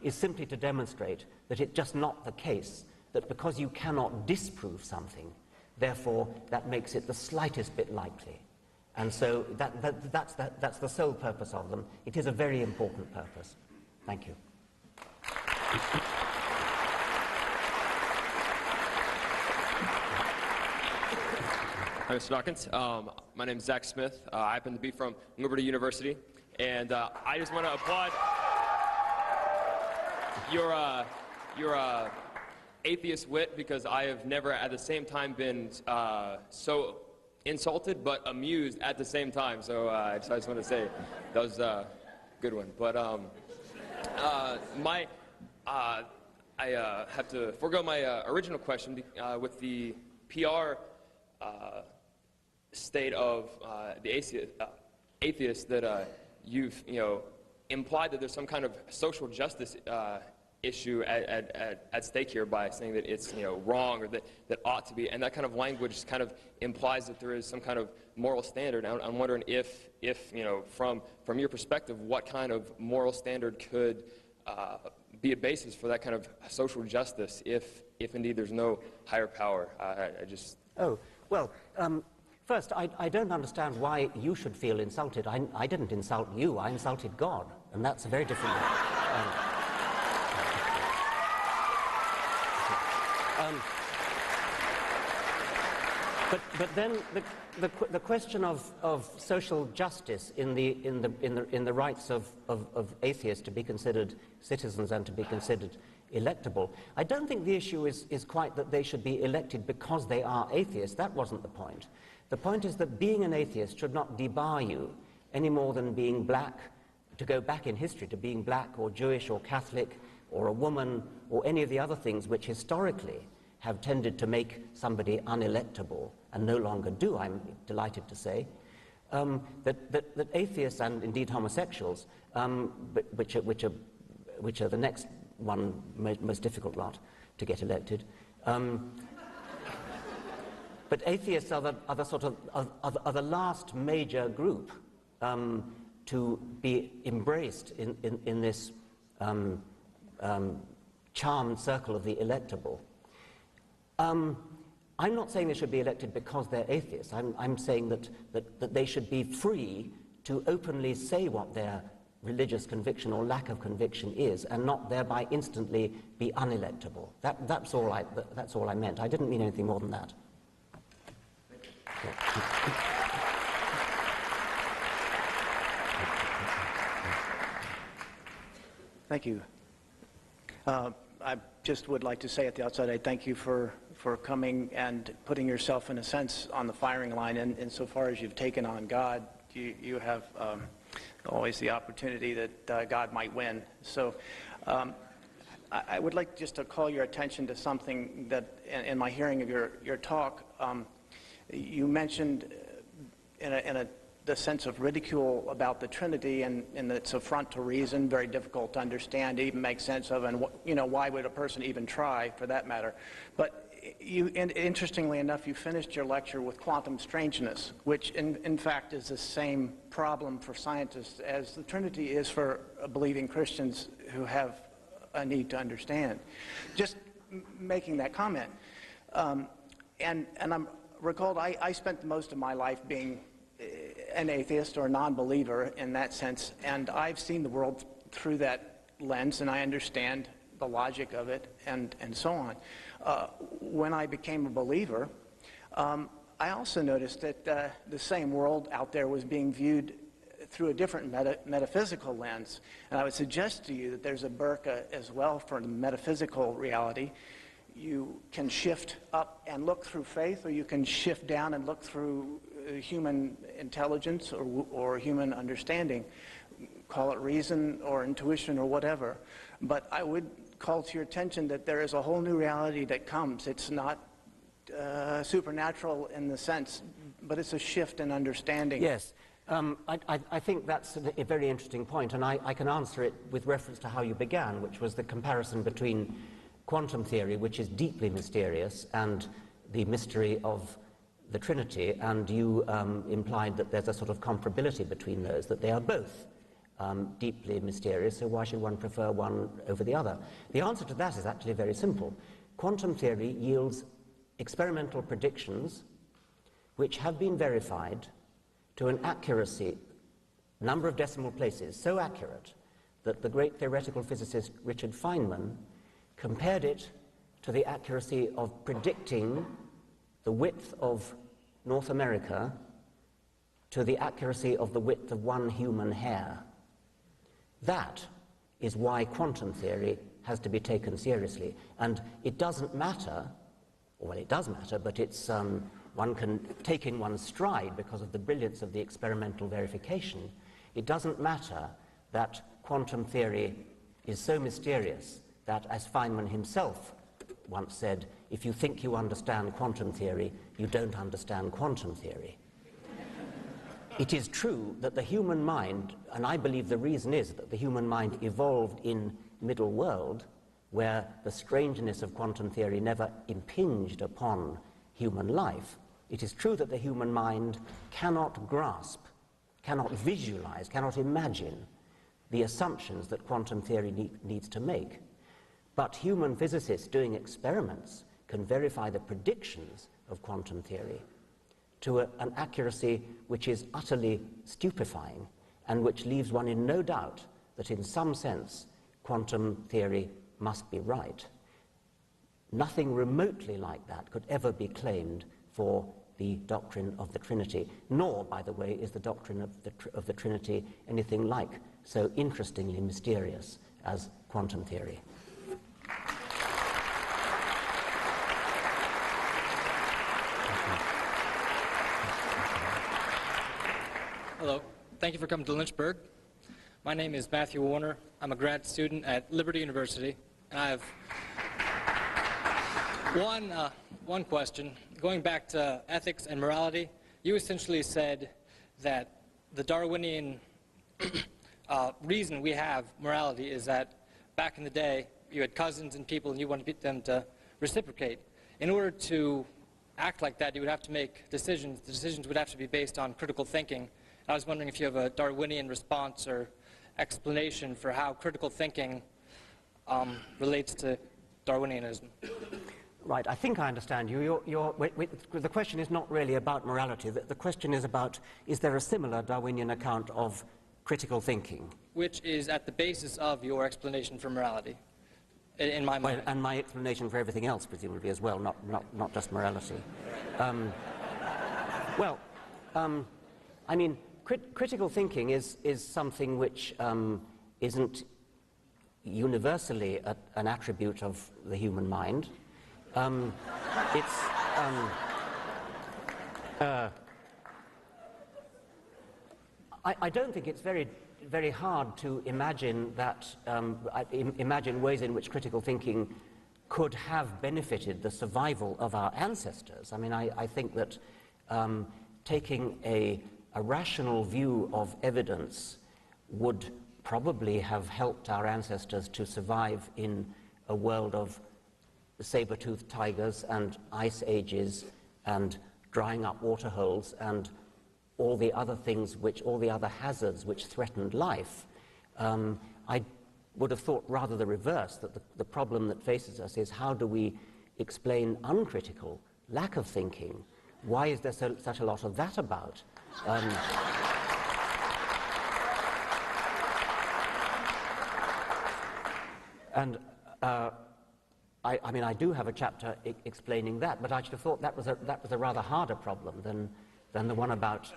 D: is simply to demonstrate that it's just not the case that because you cannot disprove something, therefore that makes it the slightest bit likely. And so that's the sole purpose of them. It is a very important purpose. Thank you.
I: Hi, Mr. Dawkins. My name is Zach Smith. I happen to be from Liberty University, and I just want to applaud your atheist wit, because I have never at the same time been so insulted but amused at the same time. So I just want to say that was a good one. But I have to forego my original question with the PR state of the atheists that you've implied that there's some kind of social justice issue at stake here by saying that it's wrong or that ought to be, and that kind of language kind of implies that there is some kind of moral standard. I'm wondering if from your perspective, what kind of moral standard could be a basis for that kind of social justice if indeed there's no higher power?
D: Oh, well, first, I don't understand why you should feel insulted. I didn't insult you, I insulted God, and that's a very different But then the question of social justice in the rights of atheists to be considered citizens and to be considered electable, I don't think the issue is quite that they should be elected because they are atheists. That wasn't the point. The point is that being an atheist should not debar you any more than being black, to go back in history to being black or Jewish or Catholic or a woman or any of the other things which historically have tended to make somebody unelectable and no longer do, I'm delighted to say, that atheists and indeed homosexuals, which are the next one most difficult lot to get elected, But atheists are the last major group to be embraced in this charmed circle of the electable. I'm not saying they should be elected because they're atheists. I'm saying that they should be free to openly say what their religious conviction or lack of conviction is, and not thereby instantly be unelectable. That's all I meant. I didn't mean anything more than that.
J: Thank you. I just would like to say at the outset, I thank you for coming and putting yourself, in a sense, on the firing line. And insofar as you've taken on God, you have always the opportunity that God might win. So I would like just to call your attention to something that, in my hearing of your talk, you mentioned the sense of ridicule about the Trinity, and its affront to reason, very difficult to understand, even make sense of, and why would a person even try, for that matter. But interestingly enough, you finished your lecture with quantum strangeness, which in fact is the same problem for scientists as the Trinity is for believing Christians who have a need to understand. Just making that comment. And I'm recalled, I spent most of my life being an atheist or a non-believer in that sense, and I've seen the world through that lens, and I understand the logic of it, and so on. When I became a believer, I also noticed that the same world out there was being viewed through a different metaphysical lens, and I would suggest to you that there's a burqa as well for the metaphysical reality. You can shift up and look through faith, or you can shift down and look through human intelligence or human understanding. Call it reason or intuition or whatever. But I would call to your attention that there is a whole new reality that comes. It's not supernatural in the sense, but it's a shift in understanding.
D: Yes. I think that's a very interesting point, and I can answer it with reference to how you began, which was the comparison between quantum theory, which is deeply mysterious, and the mystery of the Trinity, and you implied that there's a sort of comparability between those, that they are both deeply mysterious, so why should one prefer one over the other? The answer to that is actually very simple. Quantum theory yields experimental predictions which have been verified to an accuracy, number of decimal places, so accurate that the great theoretical physicist Richard Feynman compared it to the accuracy of predicting the width of North America to the accuracy of the width of one human hair. That is why quantum theory has to be taken seriously. And it doesn't matter, well, it does matter, but it's one can take in one's stride because of the brilliance of the experimental verification. It doesn't matter that quantum theory is so mysterious that, as Feynman himself once said, if you think you understand quantum theory, you don't understand quantum theory. It is true that the human mind, and I believe the reason is that the human mind evolved in middle world, where the strangeness of quantum theory never impinged upon human life. It is true that the human mind cannot grasp, cannot visualize, cannot imagine the assumptions that quantum theory needs to make. But human physicists doing experiments can verify the predictions of quantum theory to an accuracy which is utterly stupefying, and which leaves one in no doubt that in some sense quantum theory must be right. Nothing remotely like that could ever be claimed for the doctrine of the Trinity, nor, by the way, is the doctrine of the Trinity anything like so interestingly mysterious as quantum theory.
K: Hello. Thank you for coming to Lynchburg. My name is Matthew Warner. I'm a grad student at Liberty University, and I have one question. Going back to ethics and morality, you essentially said that the Darwinian reason we have morality is that back in the day you had cousins and people and you wanted them to reciprocate. In order to act like that, you would have to make decisions. The decisions would have to be based on critical thinking. I was wondering if you have a Darwinian response or explanation for how critical thinking relates to Darwinianism.
D: Right, I think I understand you. The question is not really about morality. The question is about, is there a similar Darwinian account of critical thinking?
K: Which is at the basis of your explanation for morality, in my mind.
D: Well, and my explanation for everything else, presumably, as well, not just morality. I mean, critical thinking is something which isn't universally an attribute of the human mind. I don't think it's very hard to imagine that imagine ways in which critical thinking could have benefited the survival of our ancestors. I mean, I think that taking a rational view of evidence would probably have helped our ancestors to survive in a world of saber-toothed tigers and ice ages and drying up water holes and all the other things all the other hazards which threatened life. I would have thought rather the reverse, that the problem that faces us is how do we explain uncritical lack of thinking? Why is there such a lot of that about? I mean, I do have a chapter explaining that, but I should have thought that was a rather harder problem than the one about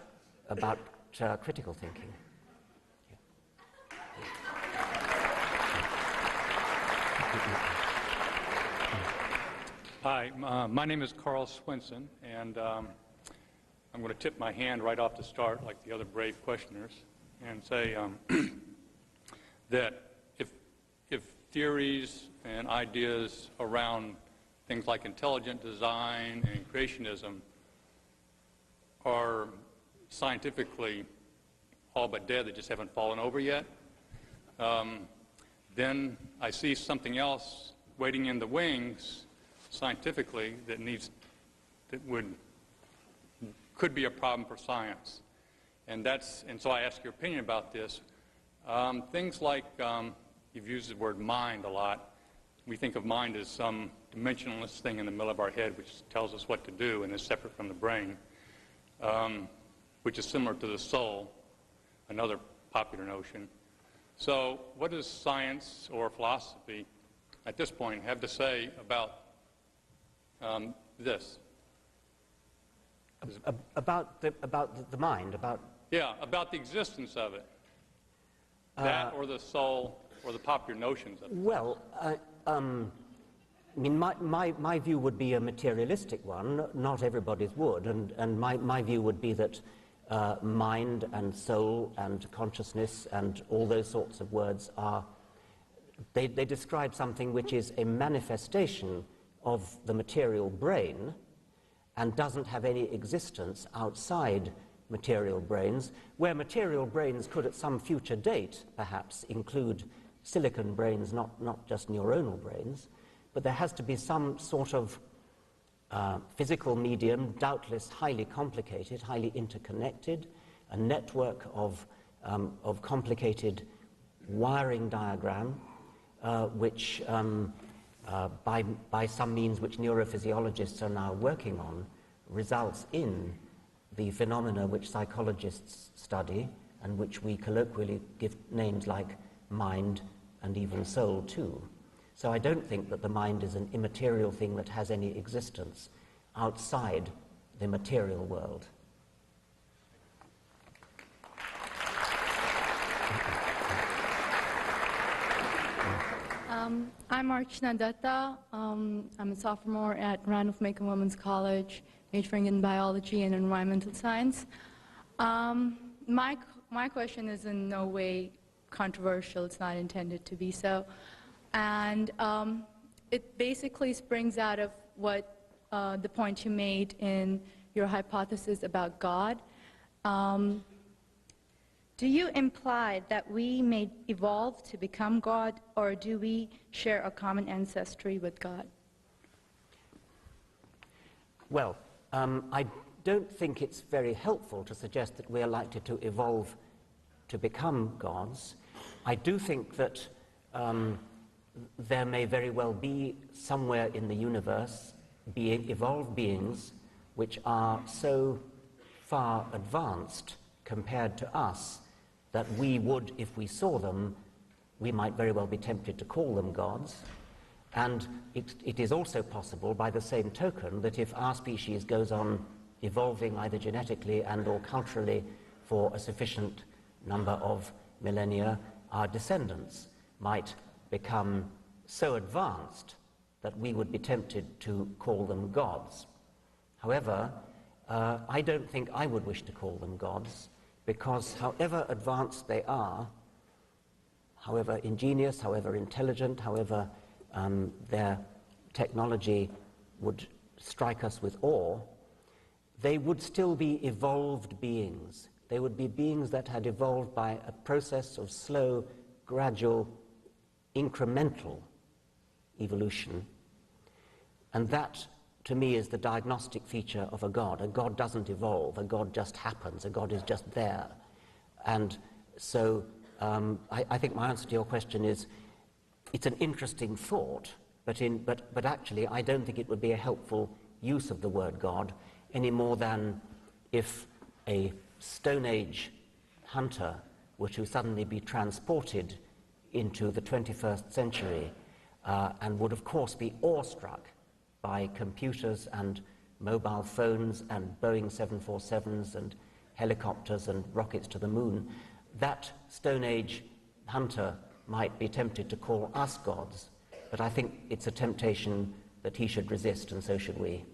D: critical thinking.
L: Hi, my name is Carl Swinson, and I'm going to tip my hand right off the start, like the other brave questioners, and say that if theories and ideas around things like intelligent design and creationism are scientifically all but dead, they just haven't fallen over yet, then I see something else waiting in the wings scientifically that could be a problem for science. And so I ask your opinion about this. Things like, you've used the word mind a lot. We think of mind as some dimensionless thing in the middle of our head which tells us what to do and is separate from the brain, which is similar to the soul, another popular notion. So what does science or philosophy at this point have to say about this?
D: About the mind,
L: Yeah, about the existence of it. That or the soul or the popular notions of it.
D: Well, I mean, my view would be a materialistic one. Not everybody's would, and my view would be that mind and soul and consciousness and all those sorts of words they describe something which is a manifestation of the material brain and doesn't have any existence outside material brains, where material brains could at some future date perhaps include silicon brains, not just neuronal brains, but there has to be some sort of physical medium, doubtless highly complicated, highly interconnected, a network of complicated wiring diagram, which by some means which neurophysiologists are now working on, results in the phenomena which psychologists study and which we colloquially give names like mind and even soul too. So I don't think that the mind is an immaterial thing that has any existence outside the material world.
M: I'm Archana Dutta. I'm a sophomore at Randolph-Macon Women's College, majoring in biology and environmental science. My question is in no way controversial. It's not intended to be so. And it basically springs out of what the point you made in your hypothesis about God. Do you imply that we may evolve to become God, or do we share a common ancestry with God?
D: Well, I don't think it's very helpful to suggest that we're likely to evolve to become gods. I do think that there may very well be somewhere in the universe evolved beings which are so far advanced compared to us that we would, if we saw them, we might very well be tempted to call them gods. And it is also possible, by the same token, that if our species goes on evolving either genetically and or culturally for a sufficient number of millennia, our descendants might become so advanced that we would be tempted to call them gods. However, I don't think I would wish to call them gods, because however advanced they are, however ingenious, however intelligent, however their technology would strike us with awe, they would still be evolved beings. They would be beings that had evolved by a process of slow, gradual, incremental evolution. And that, to me, is the diagnostic feature of a god. A god doesn't evolve, a god just happens, a god is just there. And so I think my answer to your question is, it's an interesting thought, but actually I don't think it would be a helpful use of the word God any more than if a Stone Age hunter were to suddenly be transported into the 21st century and would of course be awestruck by computers and mobile phones and Boeing 747s and helicopters and rockets to the moon. That Stone Age hunter might be tempted to call us gods, but I think it's a temptation that he should resist, and so should we.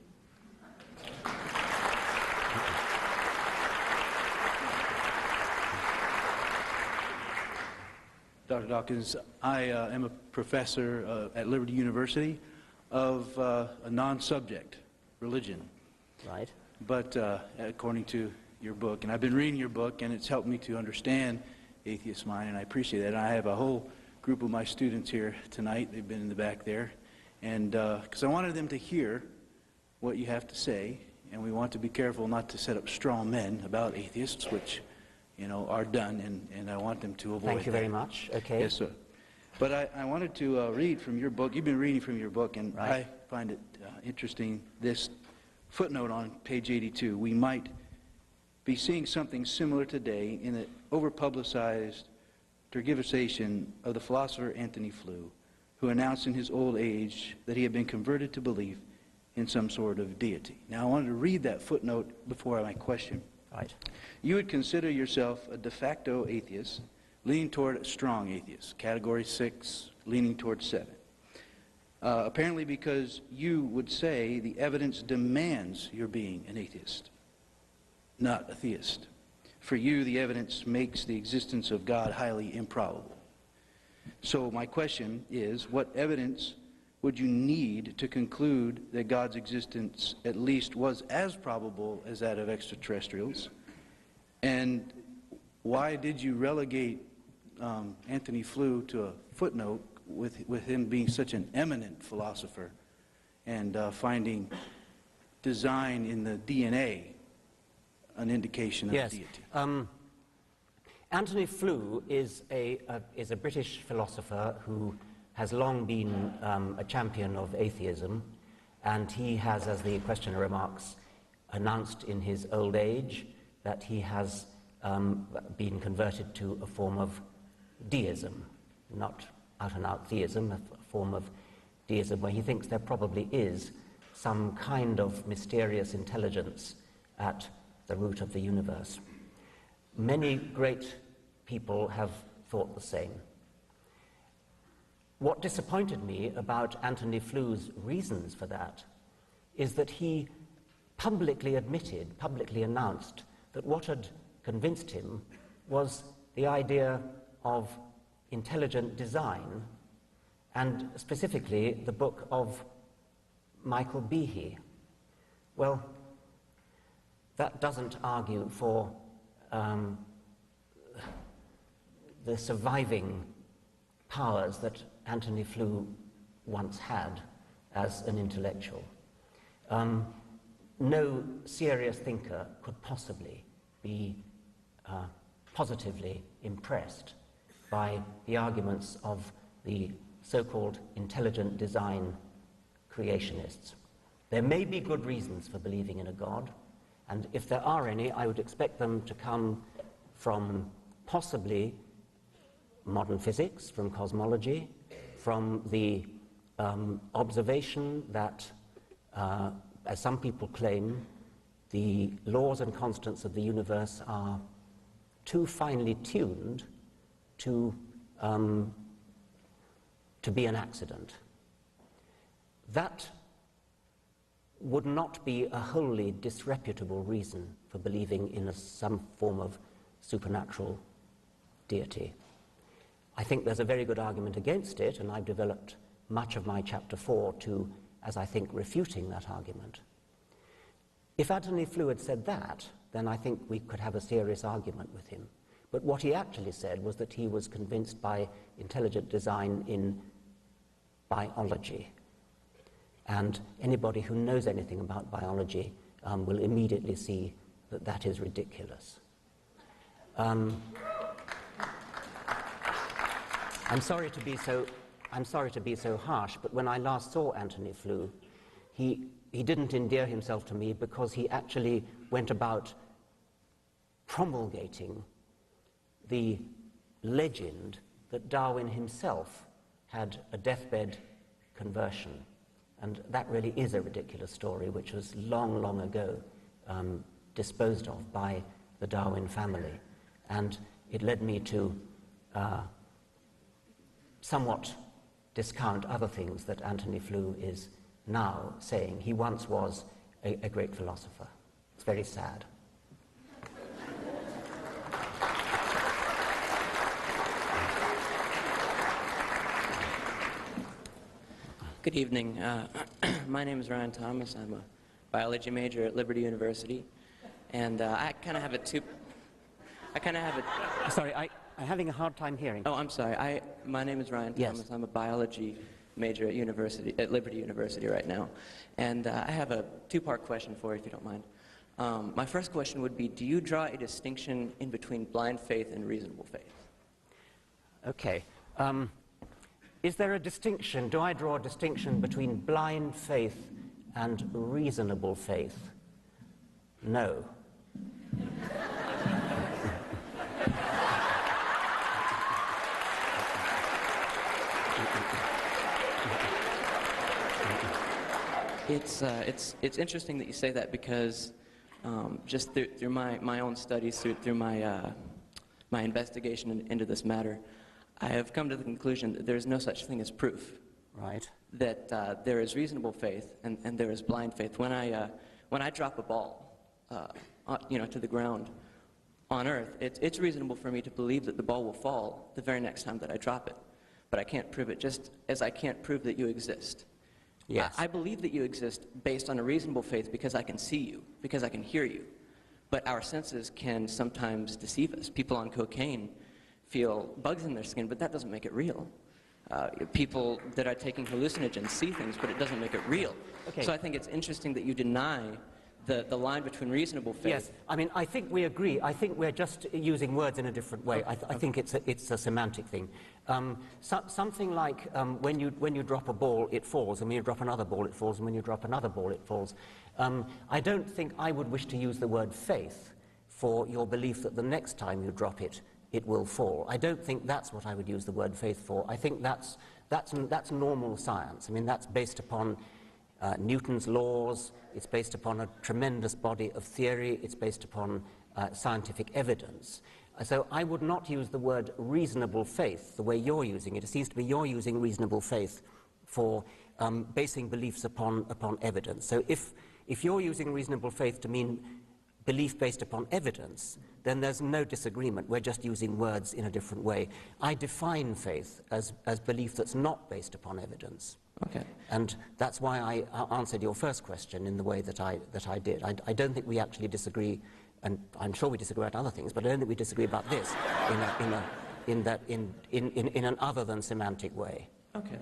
N: Dr. Dawkins, I am a professor at Liberty University of a non-subject, religion.
D: Right.
N: But according to your book, and I've been reading your book, and it's helped me to understand atheist mind, and I appreciate that. And I have a whole group of my students here tonight. They've been in the back there, and because I wanted them to hear what you have to say, and we want to be careful not to set up straw men about atheists, which, you know, are done, and I want them to avoid
D: Thank you
N: that.
D: very much. Okay.
N: Yes, sir. But I wanted to read from your book. You've been reading from your book, and
D: Right.
N: I find it interesting, this footnote on page 82. We might be seeing something similar today in the over-publicized tergiversation of the philosopher Antony Flew, who announced in his old age that he had been converted to belief in some sort of deity. Now, I wanted to read that footnote before my question.
D: Right.
N: You would consider yourself a de facto atheist, leaning toward a strong atheist, category 6, leaning toward 7. Apparently because you would say the evidence demands your being an atheist, not a theist. For you, the evidence makes the existence of God highly improbable. So my question is, what evidence would you need to conclude that God's existence at least was as probable as that of extraterrestrials? And why did you relegate Antony Flew to a footnote with him being such an eminent philosopher and finding design in the DNA an indication of
D: yes.
N: deity?
D: Antony Flew is a British philosopher who has long been a champion of atheism, and he has, as the questioner remarks, announced in his old age that he has been converted to a form of deism, not out-and-out theism, a form of deism where he thinks there probably is some kind of mysterious intelligence at the root of the universe. Many great people have thought the same. What disappointed me about Antony Flew's reasons for that is that he publicly admitted, publicly announced, that what had convinced him was the idea of intelligent design, and specifically the book of Michael Behe. Well, that doesn't argue for the surviving powers that Antony Flew once had as an intellectual. no serious thinker could possibly be positively impressed by the arguments of the so-called intelligent design creationists. There may be good reasons for believing in a God, and if there are any, I would expect them to come from possibly modern physics, from cosmology, from the observation that, as some people claim, the laws and constants of the universe are too finely tuned to be an accident. That would not be a wholly disreputable reason for believing in some form of supernatural deity. I think there's a very good argument against it, and I've developed much of my chapter 4 to, as I think, refuting that argument. If Antony Flew had said that, then I think we could have a serious argument with him. But what he actually said was that he was convinced by intelligent design in biology. And anybody who knows anything about biology will immediately see that that is ridiculous. I'm sorry to be so harsh, but when I last saw Antony Flew, he didn't endear himself to me because he actually went about promulgating the legend that Darwin himself had a deathbed conversion. And that really is a ridiculous story, which was long, long ago disposed of by the Darwin family. And it led me to somewhat discount other things that Antony Flew is now saying. He once was a great philosopher. It's very sad.
O: Good evening. My name is Ryan Thomas. I'm a biology major at Liberty University, and I kind of have a
D: Sorry, I'm having a hard time hearing.
O: Oh, I'm sorry. My name is Ryan Thomas.
D: Yes.
O: I'm a biology major at Liberty University right now, and I have a two-part question for you, if you don't mind. My first question would be: do you draw a distinction in between blind faith and reasonable faith?
D: Okay. Is there a distinction? Do I draw a distinction between blind faith and reasonable faith? No.
O: It's interesting that you say that, because just through my own studies, through my my investigation into this matter, I have come to the conclusion that there is no such thing as proof.
D: Right.
O: That there is reasonable faith and there is blind faith. When I drop a ball, to the ground on Earth, it's reasonable for me to believe that the ball will fall the very next time that I drop it. But I can't prove it, just as I can't prove that you exist.
D: Yes.
O: I believe that you exist based on a reasonable faith because I can see you, because I can hear you. But our senses can sometimes deceive us. People on cocaine feel bugs in their skin, but that doesn't make it real. People that are taking hallucinogens see things, but it doesn't make it real.
D: Okay.
O: So I think it's interesting that you deny the line between reasonable faith.
D: Yes, I mean, I think we agree. I think we're just using words in a different way.
O: Okay.
D: I think it's a semantic thing. Something like when you drop a ball, it falls, and when you drop another ball, it falls, and when you drop another ball, it falls. I don't think I would wish to use the word faith for your belief that the next time you drop it, it will fall. I don't think that's what I would use the word faith for. I think that's normal science. I mean, that's based upon Newton's laws. It's based upon a tremendous body of theory. It's based upon scientific evidence. So I would not use the word reasonable faith the way you're using it. It seems to me you're using reasonable faith for basing beliefs upon evidence. So if you're using reasonable faith to mean belief based upon evidence, then there's no disagreement. We're just using words in a different way. I define faith as belief that's not based upon evidence.
O: Okay.
D: And that's why I answered your first question in the way that I did. I don't think we actually disagree, and I'm sure we disagree about other things, but I don't think we disagree about this in an other than semantic way.
O: Okay.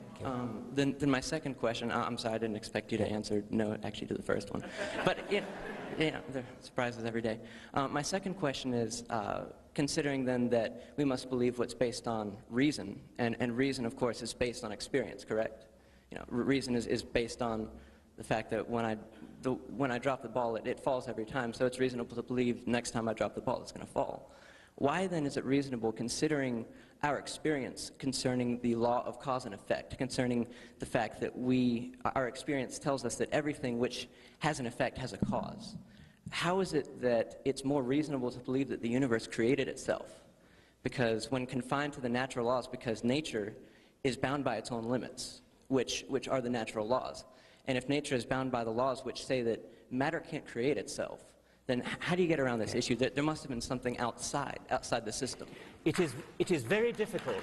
O: Then my second question, I'm sorry, I didn't expect you to answer no actually to the first one. But, there are surprises every day. My second question is, considering then that we must believe what's based on reason, and reason, of course, is based on experience, correct? Reason is based on the fact that when I drop the ball, it falls every time, so it's reasonable to believe next time I drop the ball, it's going to fall. Why then is it reasonable, considering our experience concerning the law of cause and effect, concerning the fact that our experience tells us that everything which has an effect has a cause? How is it that it's more reasonable to believe that the universe created itself? Because when confined to the natural laws, because nature is bound by its own limits, which are the natural laws. And if nature is bound by the laws which say that matter can't create itself, then how do you get around this issue that there must have been something outside the system?
P: It is very difficult.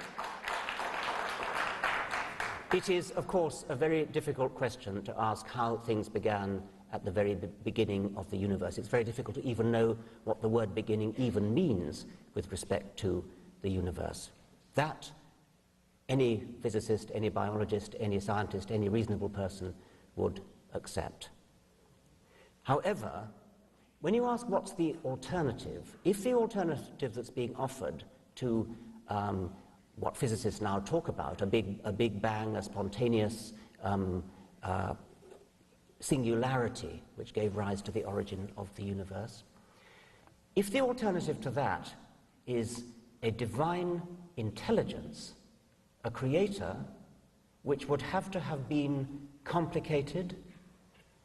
P: It is, of course, a very difficult question to ask how things began at the very beginning of the universe. It's very difficult to even know what the word beginning even means with respect to the universe. That any physicist, any biologist, any scientist, any reasonable person would accept. However, when you ask what's the alternative, if the alternative that's being offered to what physicists now talk about, a big bang, a spontaneous singularity which gave rise to the origin of the universe, if the alternative to that is a divine intelligence, a creator, which would have to have been complicated,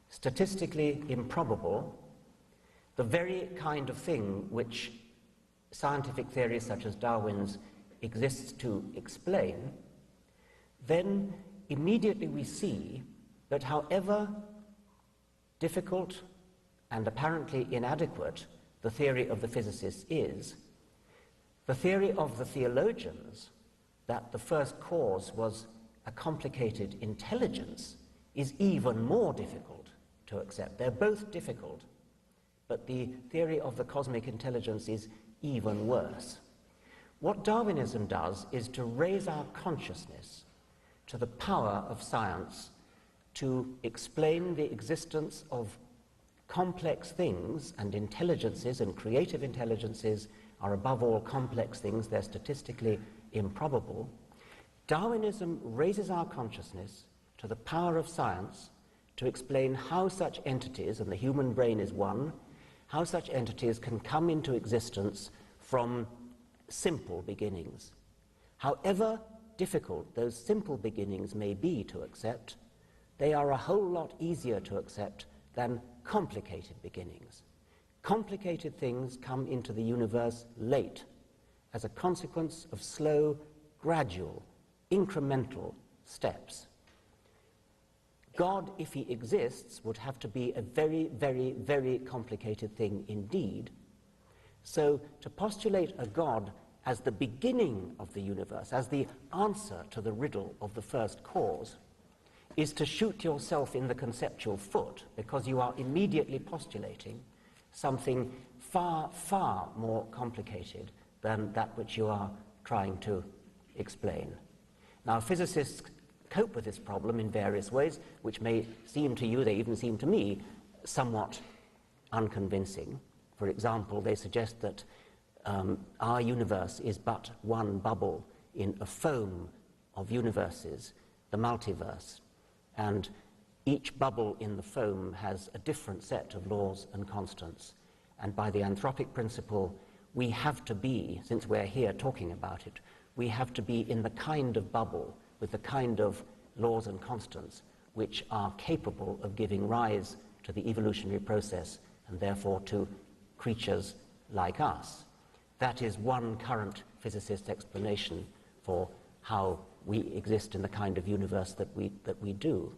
P: statistically improbable, the very kind of thing which scientific theories such as Darwin's exists to explain, then immediately we see that however difficult and apparently inadequate the theory of the physicists is, the theory of the theologians that the first cause was a complicated intelligence is even more difficult to accept. They're both difficult, but the theory of the cosmic intelligence is even worse. What Darwinism does is to raise our consciousness to the power of science to explain the existence of complex things, and intelligences and creative intelligences are above all complex things, they're statistically improbable. Darwinism raises our consciousness to the power of science to explain how such entities, and the human brain is one, how such entities can come into existence from simple beginnings. However difficult those simple beginnings may be to accept, they are a whole lot easier to accept than complicated beginnings. Complicated things come into the universe late, as a consequence of slow, gradual, incremental steps. God, if he exists, would have to be a very, very, very complicated thing indeed. So to postulate a God as the beginning of the universe, as the answer to the riddle of the first cause, is to shoot yourself in the conceptual foot, because you are immediately postulating something far, far more complicated than that which you are trying to explain. Now, physicists cope with this problem in various ways, which may seem to you, they even seem to me, somewhat unconvincing. For example, they suggest that our universe is but one bubble in a foam of universes, the multiverse, and each bubble in the foam has a different set of laws and constants. And by the anthropic principle, we have to be, since we're here talking about it, we have to be in the kind of bubble with the kind of laws and constants which are capable of giving rise to the evolutionary process and therefore to creatures like us. That is one current physicist's explanation for how we exist in the kind of universe that we do.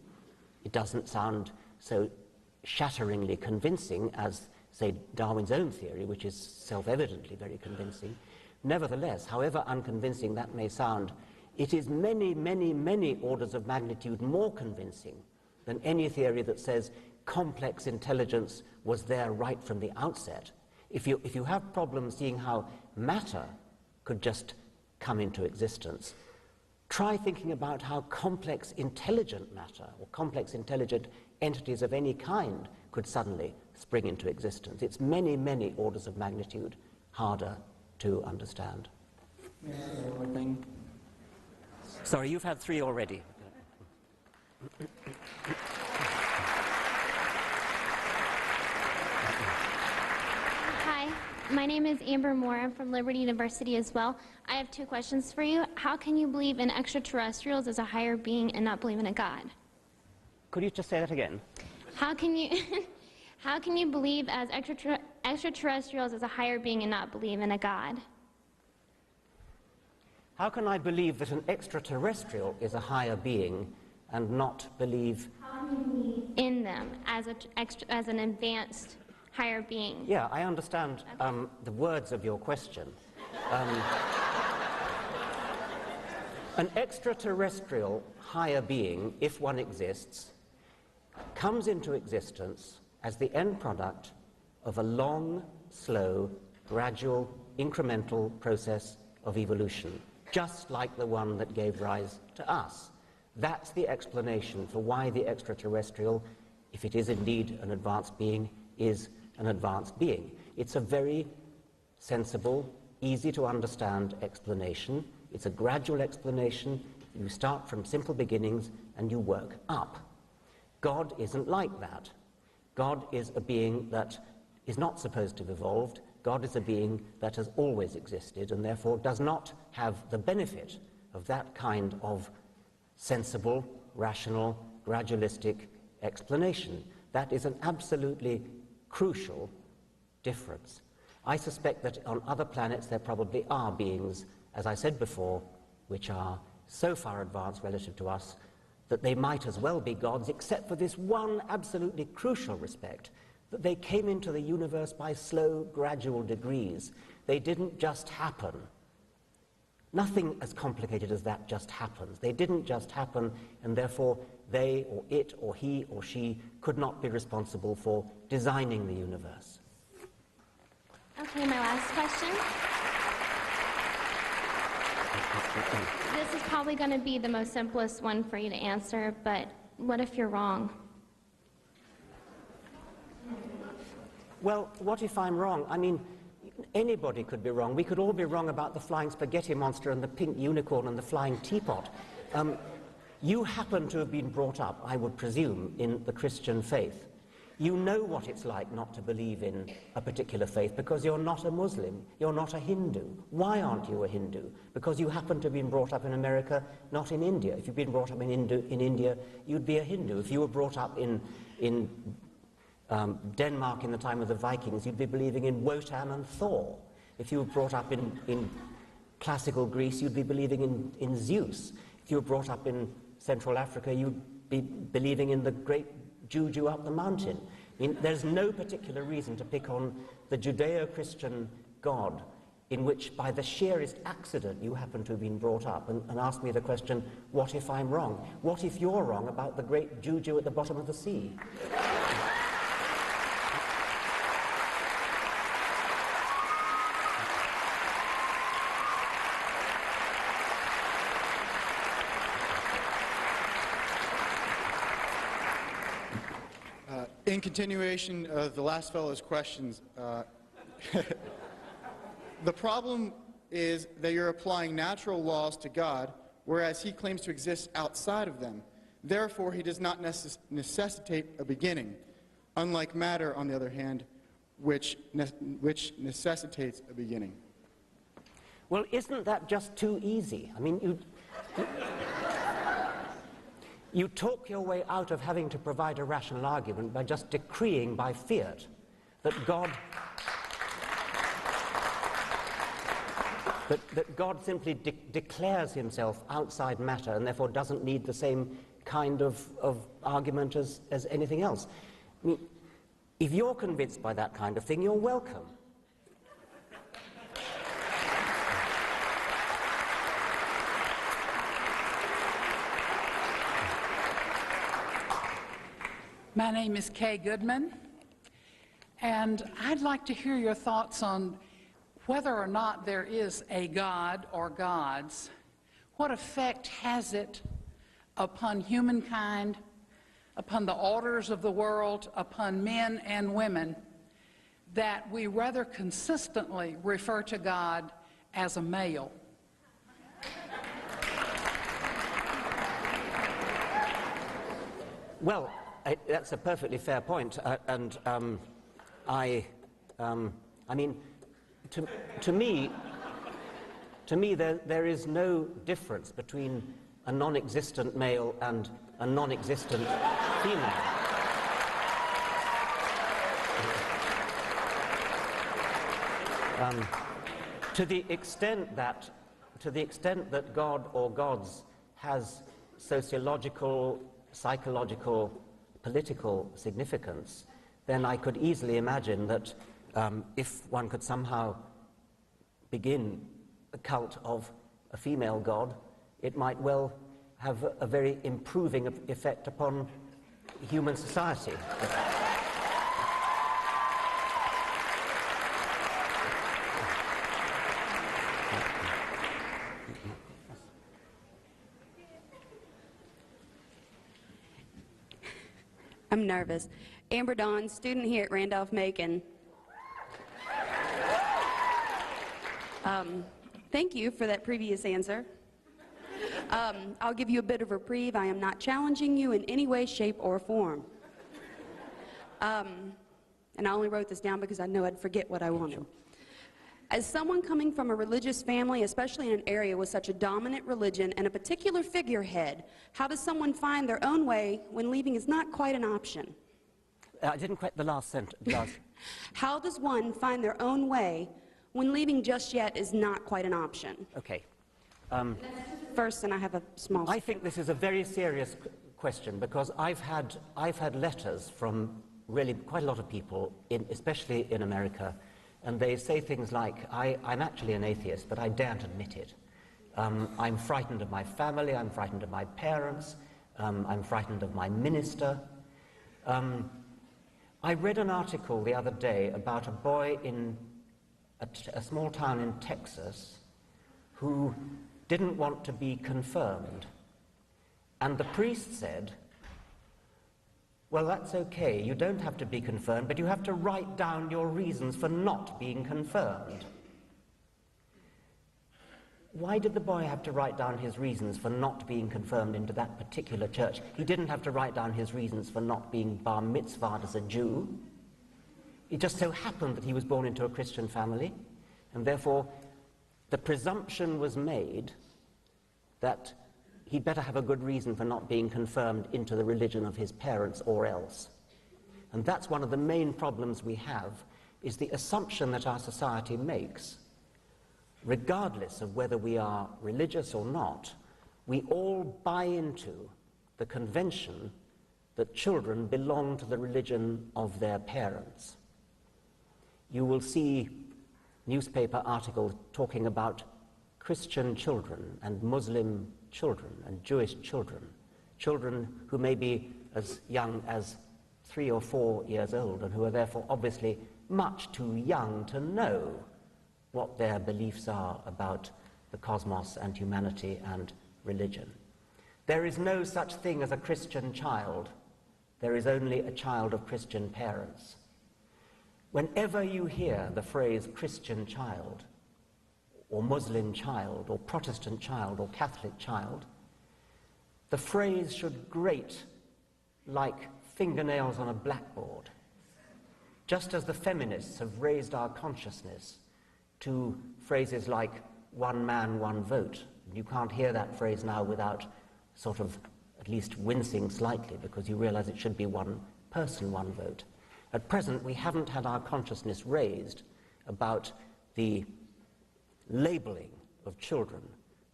P: It doesn't sound so shatteringly convincing as, say, Darwin's own theory, which is self-evidently very convincing. Nevertheless, however unconvincing that may sound, it is many, many, many orders of magnitude more convincing than any theory that says complex intelligence was there right from the outset. If you have problems seeing how matter could just come into existence, Try thinking about how complex intelligent matter or complex intelligent entities of any kind could suddenly spring into existence. It's many, many orders of magnitude harder to understand.
O: One more thing.
P: Sorry, you've had 3 already.
Q: Hi, my name is Amber Moore. I'm from Liberty University as well. I have 2 questions for you. How can you believe in extraterrestrials as a higher being and not believe in a God?
P: Could you just say that again?
Q: How can you, how can you believe as extraterrestrials as a higher being and not believe in a God?
P: How can I believe that an extraterrestrial is a higher being and not believe
Q: in them as an advanced higher being?
P: Yeah, I understand the words of your question. An extraterrestrial higher being, if one exists, comes into existence as the end product of a long, slow, gradual, incremental process of evolution, just like the one that gave rise to us. That's the explanation for why the extraterrestrial, if it is indeed an advanced being, is an advanced being. It's a very sensible, easy to understand explanation. It's a gradual explanation. You start from simple beginnings and you work up. God isn't like that. God is a being that is not supposed to have evolved. God is a being that has always existed and therefore does not have the benefit of that kind of sensible, rational, gradualistic explanation. That is an absolutely crucial difference. I suspect that on other planets there probably are beings, as I said before, which are so far advanced relative to us that they might as well be gods, except for this one absolutely crucial respect, that they came into the universe by slow, gradual degrees. They didn't just happen. Nothing as complicated as that just happens. They didn't just happen, and therefore they or it or he or she could not be responsible for designing the universe.
Q: Okay, my last question. This is probably going to be the most simplest one for you to answer, but what if you're wrong?
P: Well, what if I'm wrong? I mean, anybody could be wrong. We could all be wrong about the flying spaghetti monster and the pink unicorn and the flying teapot. You happen to have been brought up, I would presume, in the Christian faith. You know what it's like not to believe in a particular faith because you're not a Muslim, you're not a Hindu. Why aren't you a Hindu? Because you happen to have been brought up in America, not in India. If you'd been brought up in India, you'd be a Hindu. If you were brought up in Denmark in the time of the Vikings, you'd be believing in Wotan and Thor. If you were brought up in classical Greece, you'd be believing in Zeus. If you were brought up in Central Africa, you'd be believing in the great Juju up the mountain. I mean, there's no particular reason to pick on the Judeo-Christian God in which, by the sheerest accident, you happen to have been brought up and ask me the question, what if I'm wrong? What if you're wrong about the great Juju at the bottom of the sea?
R: In continuation of the last fellow's questions, the problem is that you're applying natural laws to God, whereas he claims to exist outside of them. Therefore, he does not necessitate a beginning, unlike matter, on the other hand, which necessitates a beginning.
P: Well, isn't that just too easy? I mean, you talk your way out of having to provide a rational argument by just decreeing by fiat that God simply declares himself outside matter and therefore doesn't need the same kind of argument as anything else. I mean, if you're convinced by that kind of thing, you're welcome.
S: My name is Kay Goodman, and I'd like to hear your thoughts on whether or not there is a God or gods, what effect has it upon humankind, upon the orders of the world, upon men and women, that we rather consistently refer to God as a male?
P: Well, that's a perfectly fair point, and I mean, to me, there is no difference between a non-existent male and a non-existent female. To the extent that God or gods has sociological, psychological, political significance, then I could easily imagine that if one could somehow begin a cult of a female god, it might well have a very improving effect upon human society.
T: I'm nervous. Amber Dawn, student here at Randolph-Macon. Thank you for that previous answer. I'll give you a bit of reprieve. I am not challenging you in any way, shape, or form. And I only wrote this down because I know I'd forget what I wanted. As someone coming from a religious family, especially in an area with such a dominant religion and a particular figurehead, how does someone find their own way when leaving is not quite an option?
P: I didn't quite the last sentence.
T: How does one find their own way when leaving just yet is not quite an option?
P: Okay.
T: First, and I have a small...
P: I think this is a very serious question, because I've had letters from really quite a lot of people, especially in America, and they say things like, I'm actually an atheist, but I daren't admit it. I'm frightened of my family, I'm frightened of my parents, I'm frightened of my minister. I read an article the other day about a boy in a small town in Texas who didn't want to be confirmed. And the priest said, well, that's okay, you don't have to be confirmed, but you have to write down your reasons for not being confirmed. Why did the boy have to write down his reasons for not being confirmed into that particular church? He didn't have to write down his reasons for not being bar mitzvahed as a Jew. It just so happened that he was born into a Christian family, and therefore the presumption was made that he'd better have a good reason for not being confirmed into the religion of his parents or else. And that's one of the main problems we have, is the assumption that our society makes. Regardless of whether we are religious or not, we all buy into the convention that children belong to the religion of their parents. You will see newspaper articles talking about Christian children and Muslim children and Jewish children, children who may be as young as 3 or 4 years old and who are therefore obviously much too young to know what their beliefs are about the cosmos and humanity and religion. There is no such thing as a Christian child. There is only a child of Christian parents. Whenever you hear the phrase Christian child, or Muslim child, or Protestant child, or Catholic child, the phrase should grate like fingernails on a blackboard, just as the feminists have raised our consciousness to phrases like one man, one vote. You can't hear that phrase now without sort of at least wincing slightly, because you realize it should be one person, one vote. At present, we haven't had our consciousness raised about the labeling of children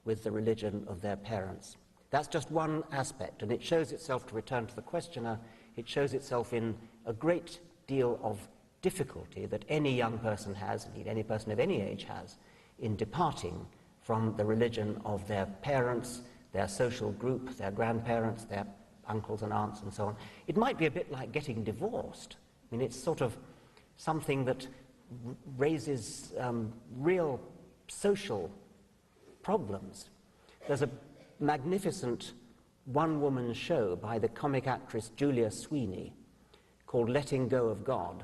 P: with the religion of their parents. That's just one aspect, and it shows itself, to return to the questioner, it shows itself in a great deal of difficulty that any young person has, indeed any person of any age has, in departing from the religion of their parents, their social group, their grandparents, their uncles and aunts and so on. It might be a bit like getting divorced. I mean, it's sort of something that raises real social problems. there's a magnificent one-woman show by the comic actress Julia Sweeney called Letting Go of God,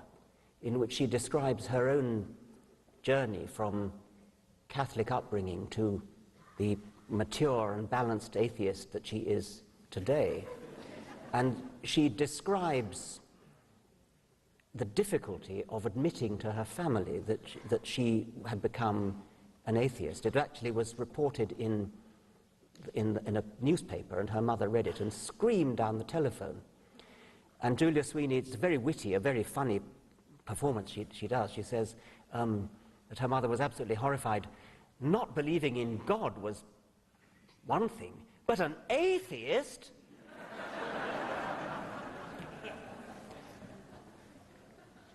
P: in which she describes her own journey from Catholic upbringing to the mature and balanced atheist that she is today. And she describes the difficulty of admitting to her family that she had become an atheist. It actually was reported in a newspaper, and her mother read it and screamed down the telephone. And Julia Sweeney, it's very witty, a very funny performance she does. She says that her mother was absolutely horrified. Not believing in God was one thing, but an atheist?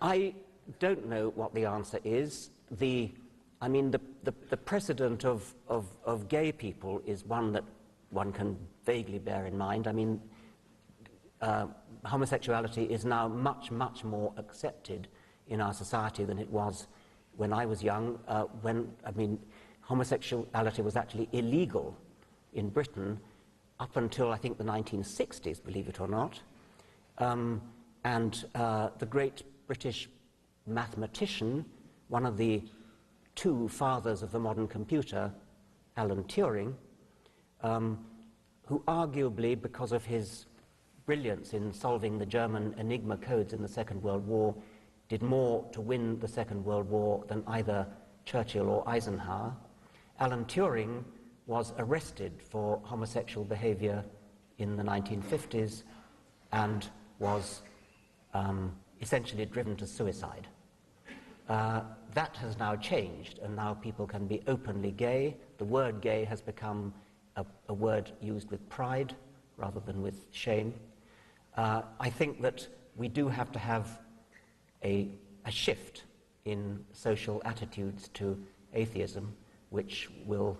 P: I don't know what the answer is. The precedent of gay people is one that one can vaguely bear in mind. I mean, homosexuality is now much, much more accepted in our society than it was when I was young, homosexuality was actually illegal in Britain up until, I think, the 1960s, believe it or not. The great British mathematician, one of the two fathers of the modern computer, Alan Turing, who arguably, because of his brilliance in solving the German Enigma codes in the Second World War, did more to win the Second World War than either Churchill or Eisenhower. Alan Turing was arrested for homosexual behavior in the 1950s and was essentially driven to suicide. That has now changed, and now people can be openly gay. The word gay has become a word used with pride rather than with shame. I think that we do have to have a shift in social attitudes to atheism, which will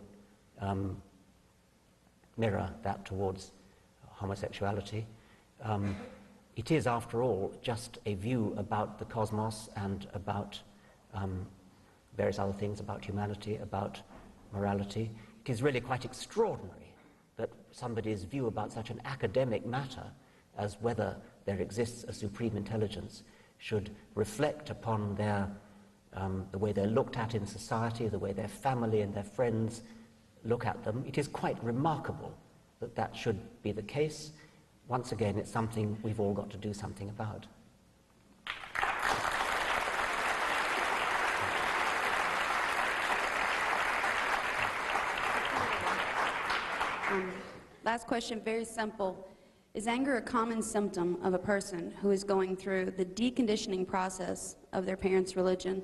P: mirror that towards homosexuality. It is, after all, just a view about the cosmos and about various other things, about humanity, about morality. It is really quite extraordinary that somebody's view about such an academic matter as whether there exists a supreme intelligence should reflect upon their, the way they're looked at in society, the way their family and their friends look at them. It is quite remarkable that that should be the case. Once again, it's something we've all got to do something about.
T: Last question, very simple. Is anger a common symptom of a person who is going through the deconditioning process of their parents' religion?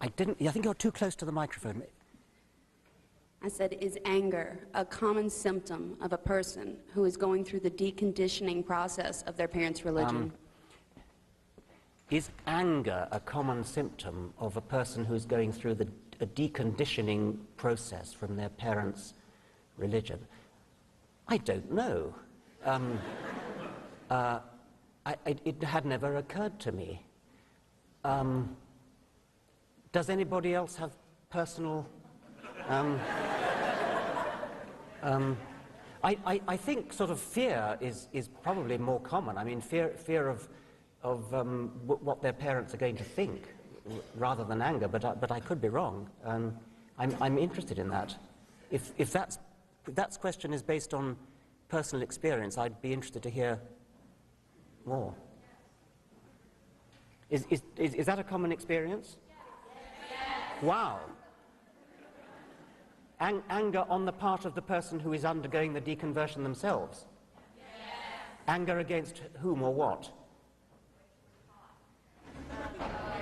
P: I think you're too close to the microphone.
T: I said, is anger a common symptom of a person who is going through the deconditioning process of their parents' religion?
P: Is anger a common symptom of a person who's going through a deconditioning process from their parents' religion? I don't know. It had never occurred to me. Does anybody else have personal... I think sort of fear is probably more common. I mean, fear of what their parents are going to think, rather than anger. But I could be wrong. I'm interested in that. If that question is based on personal experience, I'd be interested to hear more. Is that a common experience? Yes. Wow. Anger on the part of the person who is undergoing the deconversion themselves? Yes. Anger against whom or what?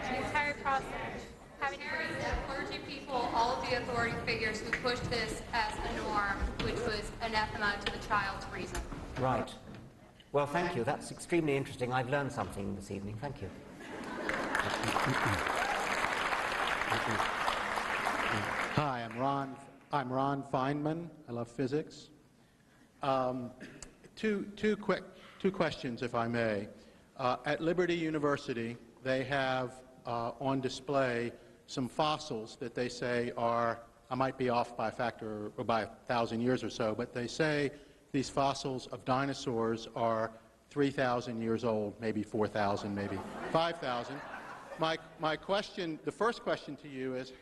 U: The entire process. Having the clergy people, all of the authority figures who pushed this as a norm, which was anathema to the child's reason.
P: Right. Well, thank you. That's extremely interesting. I've learned something this evening. Thank you.
V: Hi, I'm Ron Feynman. I love physics. Two questions, if I may. At Liberty University, they have on display some fossils that they say are I might be off by a factor or by 1,000 years or so, but they say these fossils of dinosaurs are 3,000 years old, maybe 4,000, maybe 5,000. My question, the first question to you is,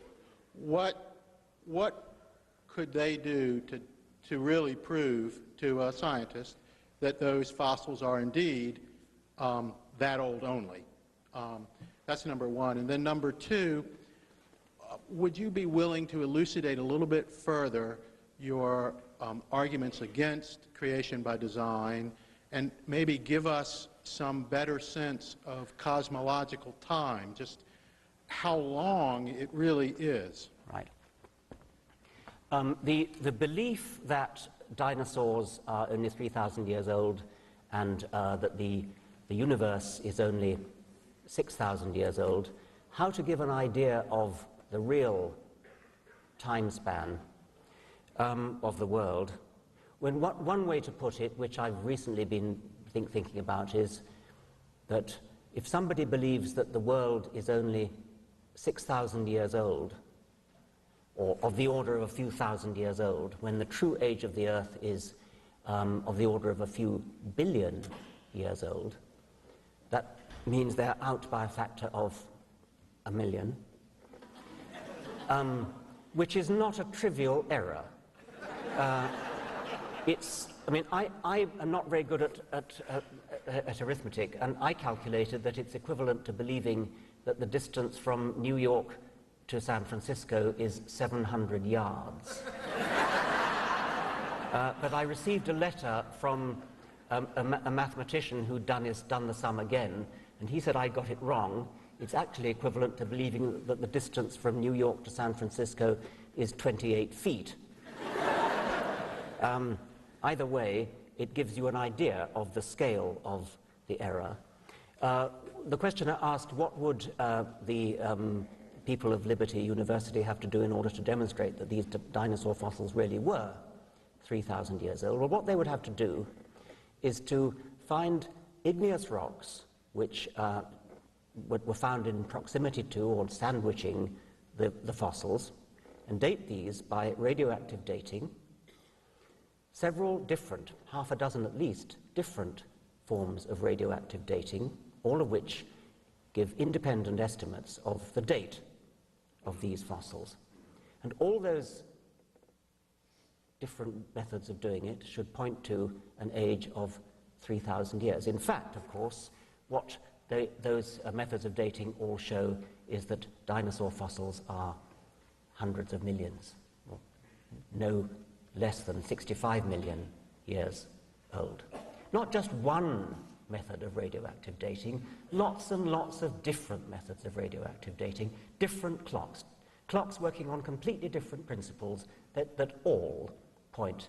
V: what could they do to really prove to a scientist that those fossils are indeed that old only? That's number one. And then number two, would you be willing to elucidate a little bit further your arguments against creation by design and maybe give us some better sense of cosmological time, just how long it really is?
P: Right. The belief that dinosaurs are only 3,000 years old and that the universe is only 6,000 years old, how to give an idea of the real time span of the world, when one way to put it, which I've recently been thinking about, is that if somebody believes that the world is only 6,000 years old, or of the order of a few thousand years old, when the true age of the Earth is of the order of a few billion years old, that means they're out by a factor of 1 million, which is not a trivial error. I am not very good at arithmetic, and I calculated that it's equivalent to believing that the distance from New York to San Francisco is 700 yards. But I received a letter from a mathematician who'd done the sum again, and he said I got it wrong. It's actually equivalent to believing that the distance from New York to San Francisco is 28 feet. Either way, it gives you an idea of the scale of the error. The questioner asked what would the people of Liberty University have to do in order to demonstrate that these dinosaur fossils really were 3,000 years old. Well, what they would have to do is to find igneous rocks which were found in proximity to or sandwiching the fossils, and date these by radioactive dating, several different, half a dozen at least, different forms of radioactive dating, all of which give independent estimates of the date of these fossils. And all those different methods of doing it should point to an age of 3,000 years. In fact, of course, what those methods of dating all show is that dinosaur fossils are hundreds of millions, or no less than 65 million years old. Not just one method of radioactive dating, lots and lots of different methods of radioactive dating, different clocks working on completely different principles that all point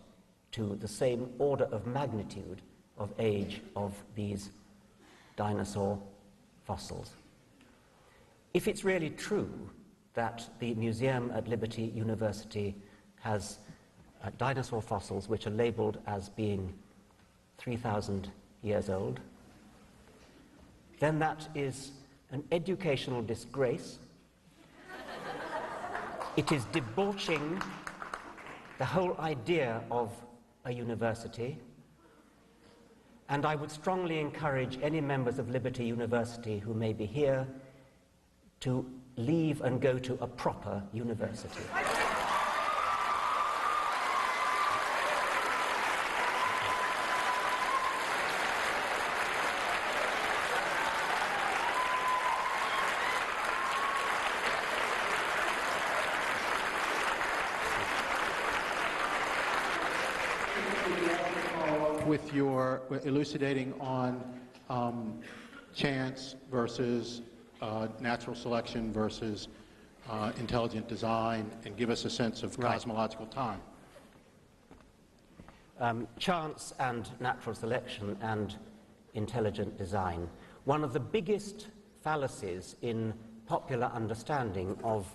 P: to the same order of magnitude of age of these dinosaur fossils. If it's really true that the museum at Liberty University has dinosaur fossils which are labeled as being 3,000 years old, then that is an educational disgrace. It is debauching the whole idea of a university, and I would strongly encourage any members of Liberty University who may be here to leave and go to a proper university.
V: With your elucidating on chance versus natural selection versus intelligent design, and give us a sense of cosmological time.
P: Chance and natural selection and intelligent design. One of the biggest fallacies in popular understanding of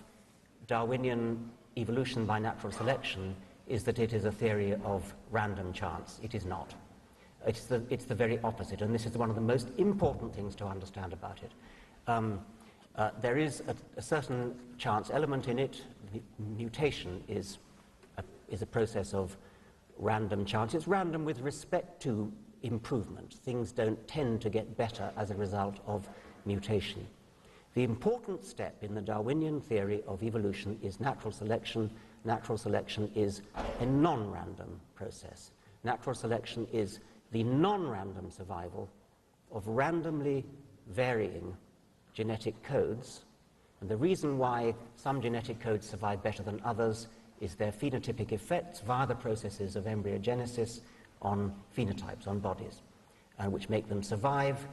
P: Darwinian evolution by natural selection is that it is a theory of random chance. It is not. It's the very opposite, and this is one of the most important things to understand about it. There is a certain chance element in it. Mutation is a process of random chance. It's random with respect to improvement. Things don't tend to get better as a result of mutation. The important step in the Darwinian theory of evolution is natural selection. Natural selection is a non-random process. Natural selection is the non-random survival of randomly varying genetic codes. And the reason why some genetic codes survive better than others is their phenotypic effects via the processes of embryogenesis on phenotypes, on bodies, which make them survive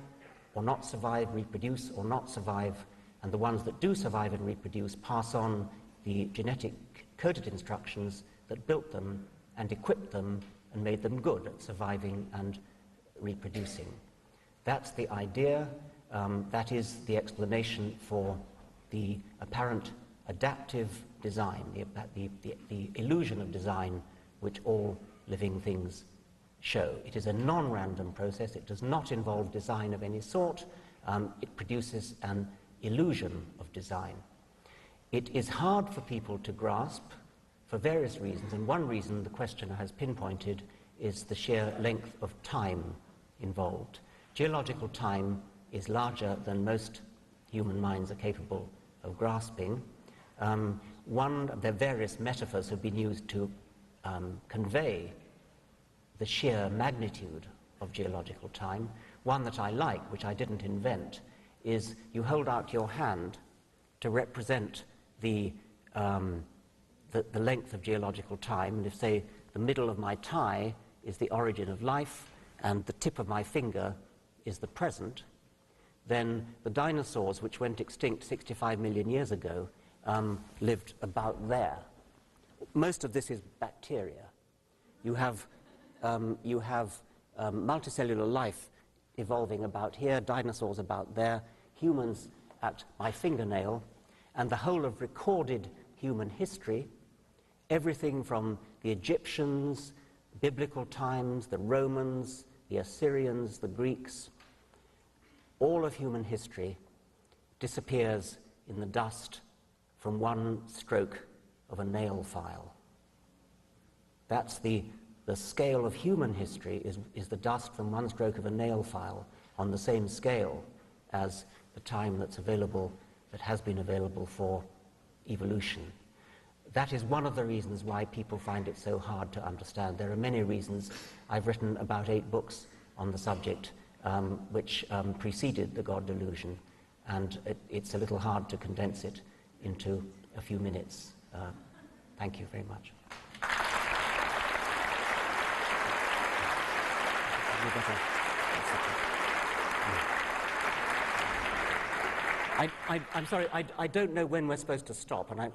P: or not survive, reproduce or not survive, and the ones that do survive and reproduce pass on the genetic coded instructions that built them and equipped them and made them good at surviving and reproducing. That's the idea. That is the explanation for the apparent adaptive design, the illusion of design which all living things show. It is a non-random process. It does not involve design of any sort. It produces an illusion of design. It is hard for people to grasp for various reasons, and one reason the questioner has pinpointed is the sheer length of time involved. Geological time is larger than most human minds are capable of grasping. The various metaphors have been used to convey the sheer magnitude of geological time. One that I like, which I didn't invent, is you hold out your hand to represent the length of geological time, and if, say, the middle of my tie is the origin of life and the tip of my finger is the present, then the dinosaurs which went extinct 65 million years ago lived about there. Most of this is bacteria. You have multicellular life evolving about here, dinosaurs about there, humans at my fingernail, and the whole of recorded human history, everything from the Egyptians, biblical times, the Romans, the Assyrians, the Greeks, all of human history disappears in the dust from one stroke of a nail file. That's the scale of human history is the dust from one stroke of a nail file, on the same scale as the time that's available, that has been available for evolution. That is one of the reasons why people find it so hard to understand. There are many reasons. I've written about 8 books on the subject which preceded the God Delusion, and it's a little hard to condense it into a few minutes. Thank you very much. I'm sorry, I don't know when we're supposed to stop, and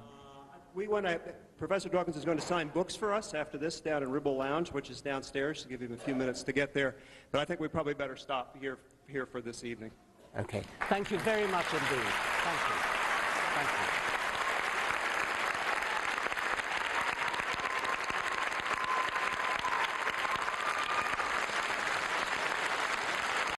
C: Professor Dawkins is going to sign books for us after this down in Ribble Lounge, which is downstairs, to give him a few minutes to get there. But I think we probably better stop here for this evening.
P: Okay. Thank you very much indeed. Thank you. Thank you.